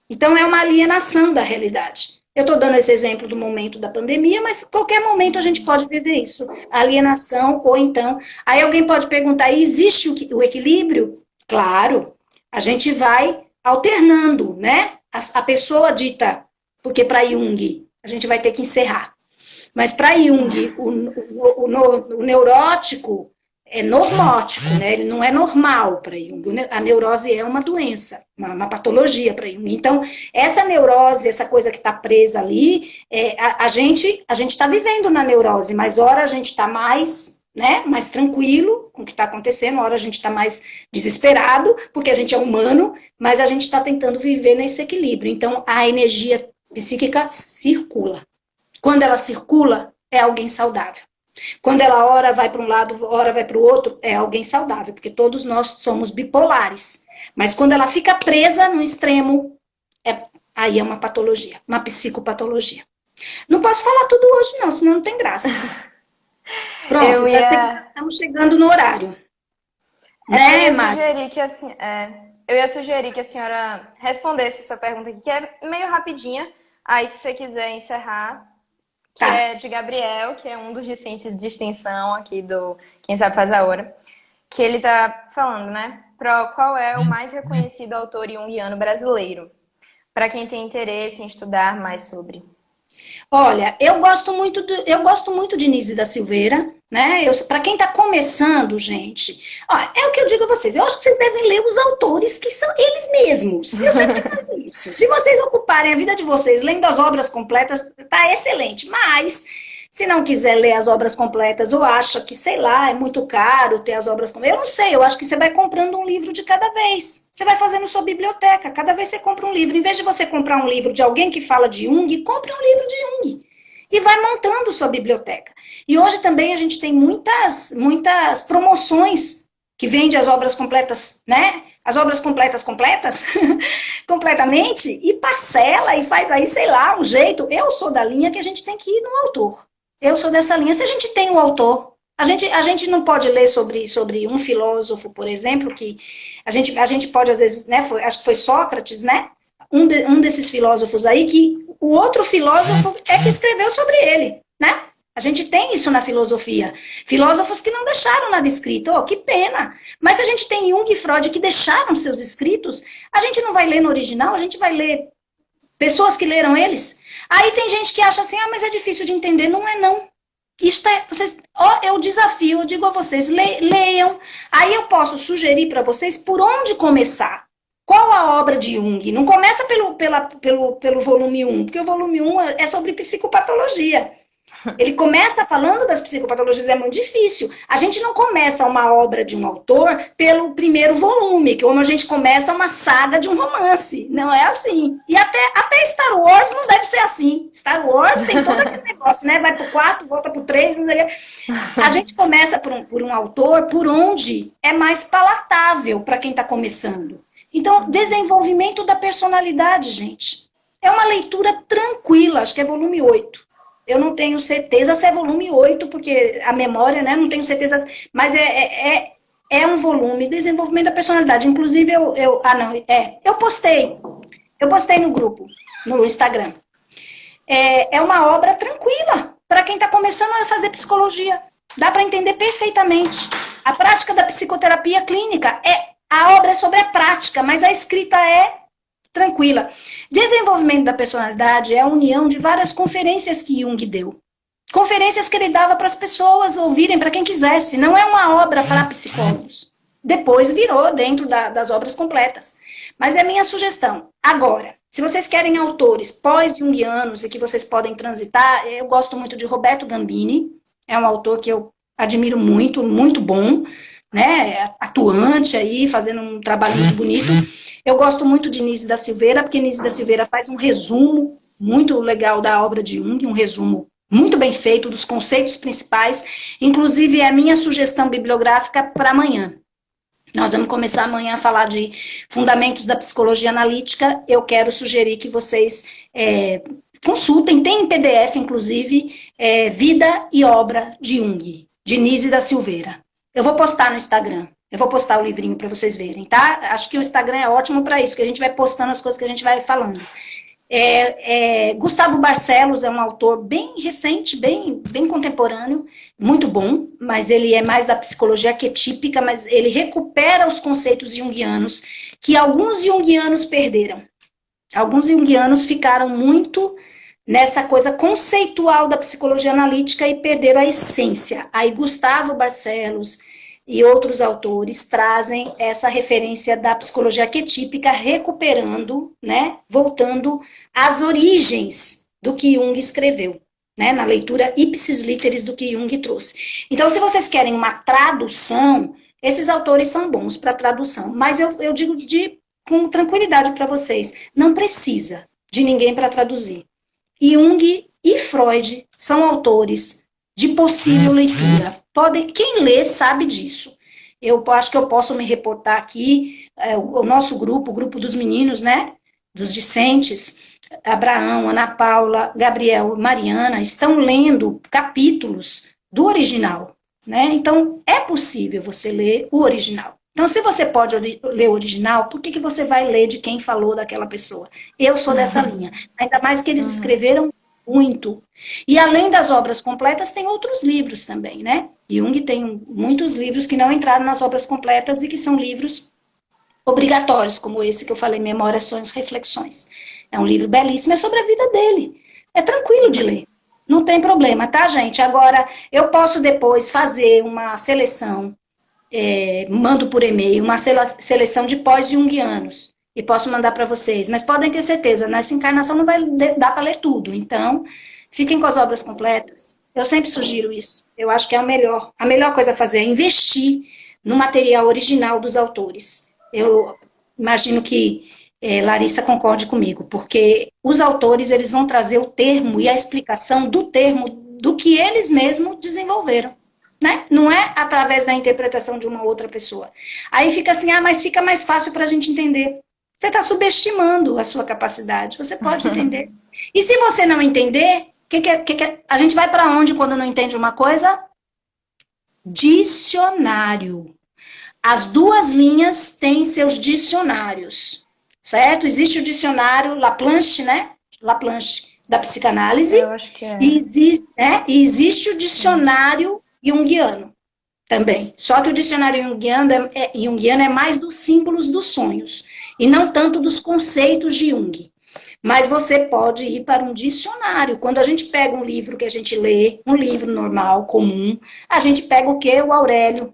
Então é uma alienação da realidade. Eu estou dando esse exemplo do momento da pandemia, mas qualquer momento a gente pode viver isso. A alienação, ou então... Aí alguém pode perguntar, existe o equilíbrio? Claro, a gente vai alternando, né? A pessoa dita, porque para Jung, a gente vai ter que encerrar. Mas para Jung, o neurótico é normótico, né? Ele não é normal para Jung. A neurose é uma doença, uma patologia para Jung. Então, essa neurose, essa coisa que está presa ali, a gente está vivendo na neurose, mas ora a gente está mais, né, mais tranquilo com o que está acontecendo, ora a gente está mais desesperado, porque a gente é humano, mas a gente está tentando viver nesse equilíbrio. Então, a energia psíquica circula. Quando ela circula, é alguém saudável. Quando ela ora vai para um lado, ora vai para o outro, é alguém saudável, porque todos nós somos bipolares. Mas quando ela fica presa no extremo, aí é uma patologia, uma psicopatologia. Não posso falar tudo hoje não, senão não tem graça. Pronto, estamos chegando no horário. Né, Mari? Eu ia sugerir que a senhora respondesse essa pergunta aqui, que é meio rapidinha. Aí, se você quiser encerrar... que é de Gabriel, que é um dos discentes de extensão aqui do Quem Sabe Faz a Hora, que ele tá falando, né? Qual é o mais reconhecido autor junguiano brasileiro? Para quem tem interesse em estudar mais sobre. Olha, eu gosto muito de Nise da Silveira, né? Para quem está começando, gente, ó, é o que eu digo a vocês. Eu acho que vocês devem ler os autores que são eles mesmos. Eu sempre falo isso. Se vocês ocuparem a vida de vocês lendo as obras completas, tá excelente. Mas se não quiser ler as obras completas ou acha que, sei lá, é muito caro ter as obras completas, eu não sei, eu acho que você vai comprando um livro de cada vez. Você vai fazendo sua biblioteca, cada vez você compra um livro. Em vez de você comprar um livro de alguém que fala de Jung, compre um livro de Jung. E vai montando sua biblioteca. E hoje também a gente tem muitas promoções que vendem as obras completas, né? As obras completas, completamente, e parcela, e faz aí, sei lá, um jeito. Eu sou da linha que a gente tem que ir no autor. Eu sou dessa linha. Se a gente tem o autor, a gente não pode ler sobre um filósofo, por exemplo, que a gente pode, às vezes, né? Acho que foi Sócrates, né? Um desses filósofos aí, que o outro filósofo é que escreveu sobre ele, né? A gente tem isso na filosofia. Filósofos que não deixaram nada escrito. Oh, que pena. Mas se a gente tem Jung e Freud que deixaram seus escritos, a gente não vai ler no original, a gente vai ler Pessoas que leram eles. Aí tem gente que acha assim, mas é difícil de entender. Não é, não. Isto é, vocês, eu desafio, eu digo a vocês, leiam. Aí eu posso sugerir para vocês por onde começar. Qual a obra de Jung? Não começa pelo volume 1, porque o volume 1 é sobre psicopatologia. Ele começa falando das psicopatologias, é muito difícil. A gente não começa uma obra de um autor pelo primeiro volume, que como a gente começa uma saga de um romance. Não é assim. E até Star Wars não deve ser assim. Star Wars tem todo aquele negócio, né? Vai pro 4, volta pro 3, não sei o quê. A gente começa por um autor por onde é mais palatável para quem está começando. Então, desenvolvimento da personalidade, gente. É uma leitura tranquila, acho que é volume 8. Eu não tenho certeza se é volume 8, porque a memória, né, não tenho certeza, mas é um volume, desenvolvimento da personalidade. Inclusive, eu postei no grupo, no Instagram. É uma obra tranquila, para quem está começando a fazer psicologia. Dá para entender perfeitamente. A prática da psicoterapia clínica, a obra é sobre a prática, mas a escrita é tranquila. Desenvolvimento da personalidade é a união de várias conferências que Jung deu. Conferências que ele dava para as pessoas ouvirem, para quem quisesse. Não é uma obra para psicólogos. Depois virou dentro das obras completas. Mas é minha sugestão. Agora, se vocês querem autores pós-jungianos e que vocês podem transitar, eu gosto muito de Roberto Gambini. É um autor que eu admiro muito, muito bom, né? Atuante aí, fazendo um trabalho muito bonito. Eu gosto muito de Nise da Silveira, porque Nise da Silveira faz um resumo muito legal da obra de Jung, um resumo muito bem feito dos conceitos principais, inclusive é a minha sugestão bibliográfica para amanhã. Nós vamos começar amanhã a falar de fundamentos da psicologia analítica. Eu quero sugerir que vocês consultem, tem em PDF, inclusive, Vida e Obra de Jung, de Nise da Silveira. Eu vou postar no Instagram. Eu vou postar o livrinho para vocês verem, tá? Acho que o Instagram é ótimo para isso, que a gente vai postando as coisas que a gente vai falando. Gustavo Barcelos é um autor bem recente, bem contemporâneo, muito bom, mas ele é mais da psicologia arquetípica, mas ele recupera os conceitos junguianos que alguns junguianos perderam. Alguns junguianos ficaram muito nessa coisa conceitual da psicologia analítica e perderam a essência. Aí Gustavo Barcelos e outros autores trazem essa referência da psicologia arquetípica, recuperando, né, voltando às origens do que Jung escreveu, né, na leitura ipsis literis do que Jung trouxe. Então, se vocês querem uma tradução, esses autores são bons para tradução, mas eu digo com tranquilidade para vocês, não precisa de ninguém para traduzir. Jung e Freud são autores de possível leitura. Quem lê sabe disso. Eu acho que eu posso me reportar aqui, o nosso grupo, o grupo dos meninos, né? Dos discentes, Abraão, Ana Paula, Gabriel, Mariana, estão lendo capítulos do original, né? Então, é possível você ler o original. Então, se você pode ler o original, por que você vai ler de quem falou daquela pessoa? Eu sou dessa linha. Ainda mais que eles escreveram muito. E além das obras completas, tem outros livros também, né? Jung tem muitos livros que não entraram nas obras completas e que são livros obrigatórios, como esse que eu falei, Memórias, Sonhos, Reflexões. É um livro belíssimo, é sobre a vida dele. É tranquilo de ler. Não tem problema, tá, gente? Agora, eu posso depois fazer uma seleção, mando por e-mail, uma seleção de pós-jungianos. E posso mandar para vocês. Mas podem ter certeza, nessa encarnação não vai dar para ler tudo. Então, fiquem com as obras completas. Eu sempre sugiro isso. Eu acho que é o melhor. A melhor coisa a fazer é investir no material original dos autores. Eu imagino que Larissa concorde comigo, porque os autores eles vão trazer o termo e a explicação do termo do que eles mesmos desenvolveram. Né? Não é através da interpretação de uma outra pessoa. Aí fica assim, mas fica mais fácil para a gente entender. Você está subestimando a sua capacidade. Você pode entender. E se você não entender, a gente vai para onde quando não entende uma coisa? Dicionário. As duas linhas têm seus dicionários. Certo? Existe o dicionário Laplanche, né? Laplanche, da psicanálise. Eu acho que é. E existe o dicionário junguiano também. Só que o dicionário junguiano é mais dos símbolos dos sonhos. E não tanto dos conceitos de Jung. Mas você pode ir para um dicionário. Quando a gente pega um livro que a gente lê, um livro normal, comum, a gente pega o quê? O Aurélio,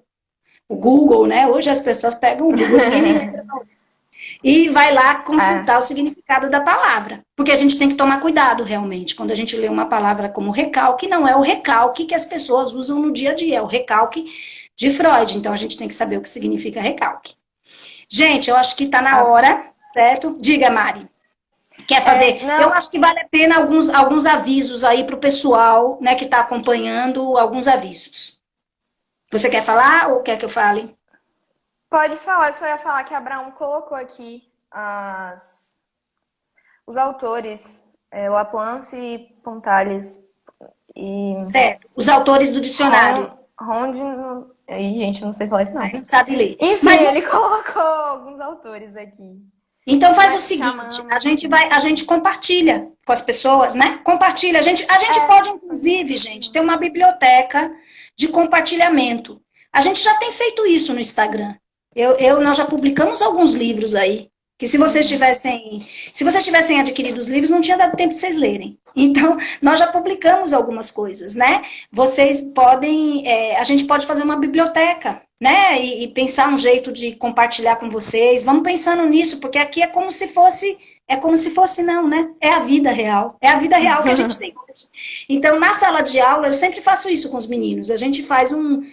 o Google, né? Hoje as pessoas pegam o Google, ninguém nem lembra. E vai lá consultar o significado da palavra. Porque a gente tem que tomar cuidado, realmente, quando a gente lê uma palavra como recalque, não é o recalque que as pessoas usam no dia a dia, é o recalque de Freud. Então, a gente tem que saber o que significa recalque. Gente, eu acho que está na hora, certo? Diga, Mari. Quer fazer? Eu acho que vale a pena alguns avisos aí para o pessoal, né, que está acompanhando, alguns avisos. Você quer falar ou quer que eu fale? Pode falar, eu só ia falar que Abraão colocou aqui os autores, Laplace, Pontales e... Certo, os autores do dicionário. Aí, gente, não sei falar isso não. Não sabe ler. Enfim, mas ele colocou alguns autores aqui. Então faz o seguinte, a gente compartilha com as pessoas, né? Compartilha. A gente pode, inclusive, gente, ter uma biblioteca de compartilhamento. A gente já tem feito isso no Instagram. Nós já publicamos alguns livros aí, que se vocês tivessem adquirido os livros, não tinha dado tempo de vocês lerem. Então, nós já publicamos algumas coisas, né? Vocês podem, a gente pode fazer uma biblioteca, né? E pensar um jeito de compartilhar com vocês. Vamos pensando nisso, porque aqui é como se fosse não, né? É a vida real. É a vida real que a gente tem hoje. Então, na sala de aula, eu sempre faço isso com os meninos. A gente faz um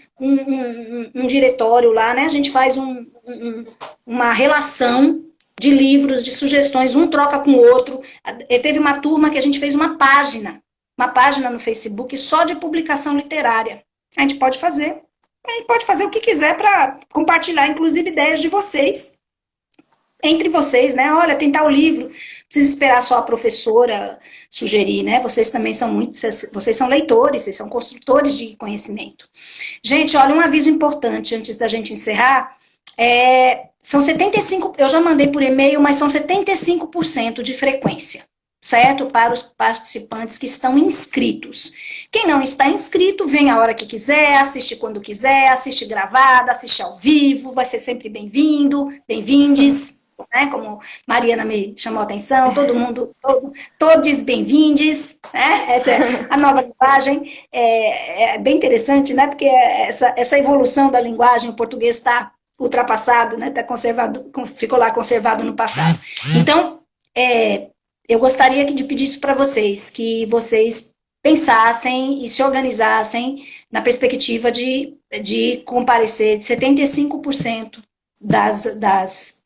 diretório lá, né? A gente faz uma relação de livros, de sugestões, um troca com o outro. Teve uma turma que a gente fez uma página no Facebook só de publicação literária. A gente pode fazer. A gente pode fazer o que quiser para compartilhar, inclusive, ideias de vocês. Entre vocês, né? Olha, tem tal livro. Não precisa esperar só a professora sugerir, né? Vocês também vocês são leitores, vocês são construtores de conhecimento. Gente, olha, um aviso importante antes da gente encerrar. São 75%, eu já mandei por e-mail, mas são 75% de frequência, certo? Para os participantes que estão inscritos. Quem não está inscrito, vem a hora que quiser, assiste quando quiser, assiste gravada, assiste ao vivo, vai ser sempre bem-vindo, bem-vindes. Né, como Mariana me chamou a atenção, todo mundo, todos bem-vindes, né? Essa é a nova linguagem, é bem interessante, né? Porque essa evolução da linguagem, o português está ultrapassado, né? Tá conservado, ficou lá conservado no passado. Então, eu gostaria de pedir isso para vocês, que vocês pensassem e se organizassem na perspectiva de comparecer 75% das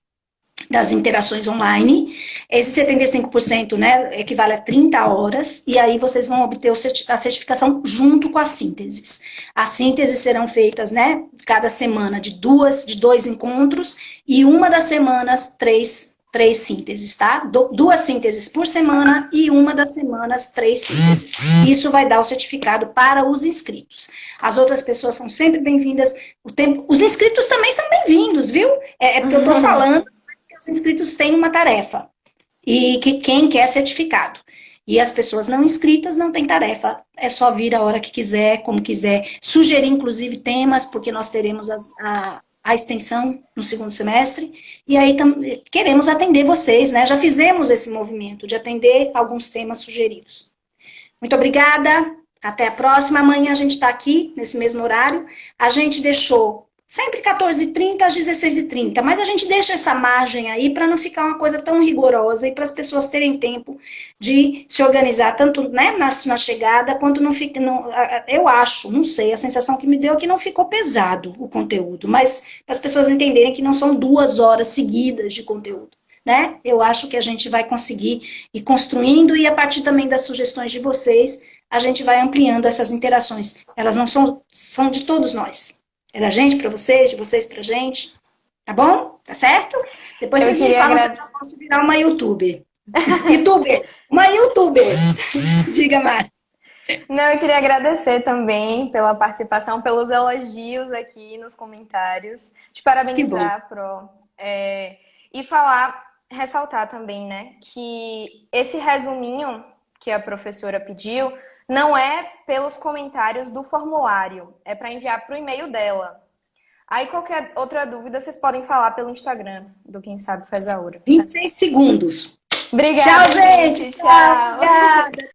interações online. Esse 75%, né, equivale a 30 horas, e aí vocês vão obter a certificação junto com as sínteses. As sínteses serão feitas, né, cada semana de dois encontros, e uma das semanas, três sínteses, tá? 2 sínteses por semana, e uma das semanas, 3 sínteses. Isso vai dar o certificado para os inscritos. As outras pessoas são sempre bem-vindas. Os inscritos também são bem-vindos, viu? Porque eu estou falando que os inscritos têm uma tarefa. E que quem quer certificado. E as pessoas não inscritas não têm tarefa. É só vir a hora que quiser, como quiser. Sugerir, inclusive, temas, porque nós teremos a extensão no segundo semestre. E aí queremos atender vocês, né? Já fizemos esse movimento de atender alguns temas sugeridos. Muito obrigada. Até a próxima. Amanhã a gente está aqui, nesse mesmo horário. A gente deixou sempre 14h30 às 16h30, mas a gente deixa essa margem aí para não ficar uma coisa tão rigorosa e para as pessoas terem tempo de se organizar, tanto, né, na chegada, quanto não fica... eu acho, não sei, a sensação que me deu é que não ficou pesado o conteúdo, mas para as pessoas entenderem que não são 2 horas seguidas de conteúdo, né? Eu acho que a gente vai conseguir ir construindo e a partir também das sugestões de vocês, a gente vai ampliando essas interações. Elas não são de todos nós. É da gente para vocês, de vocês pra gente. Tá bom? Tá certo? Depois vocês me falam se eu já posso virar uma youtuber. Uma youtuber. Diga, Mari. Não, eu queria agradecer também pela participação, pelos elogios aqui nos comentários. Te parabenizar, Pro. E ressaltar também, né, que esse resuminho que a professora pediu, não é pelos comentários do formulário, é para enviar para o e-mail dela. Aí qualquer outra dúvida, vocês podem falar pelo Instagram do Quem Sabe Faz a Hora. 26 segundos. Obrigada, Tchau, gente. Tchau. Tchau. Obrigada.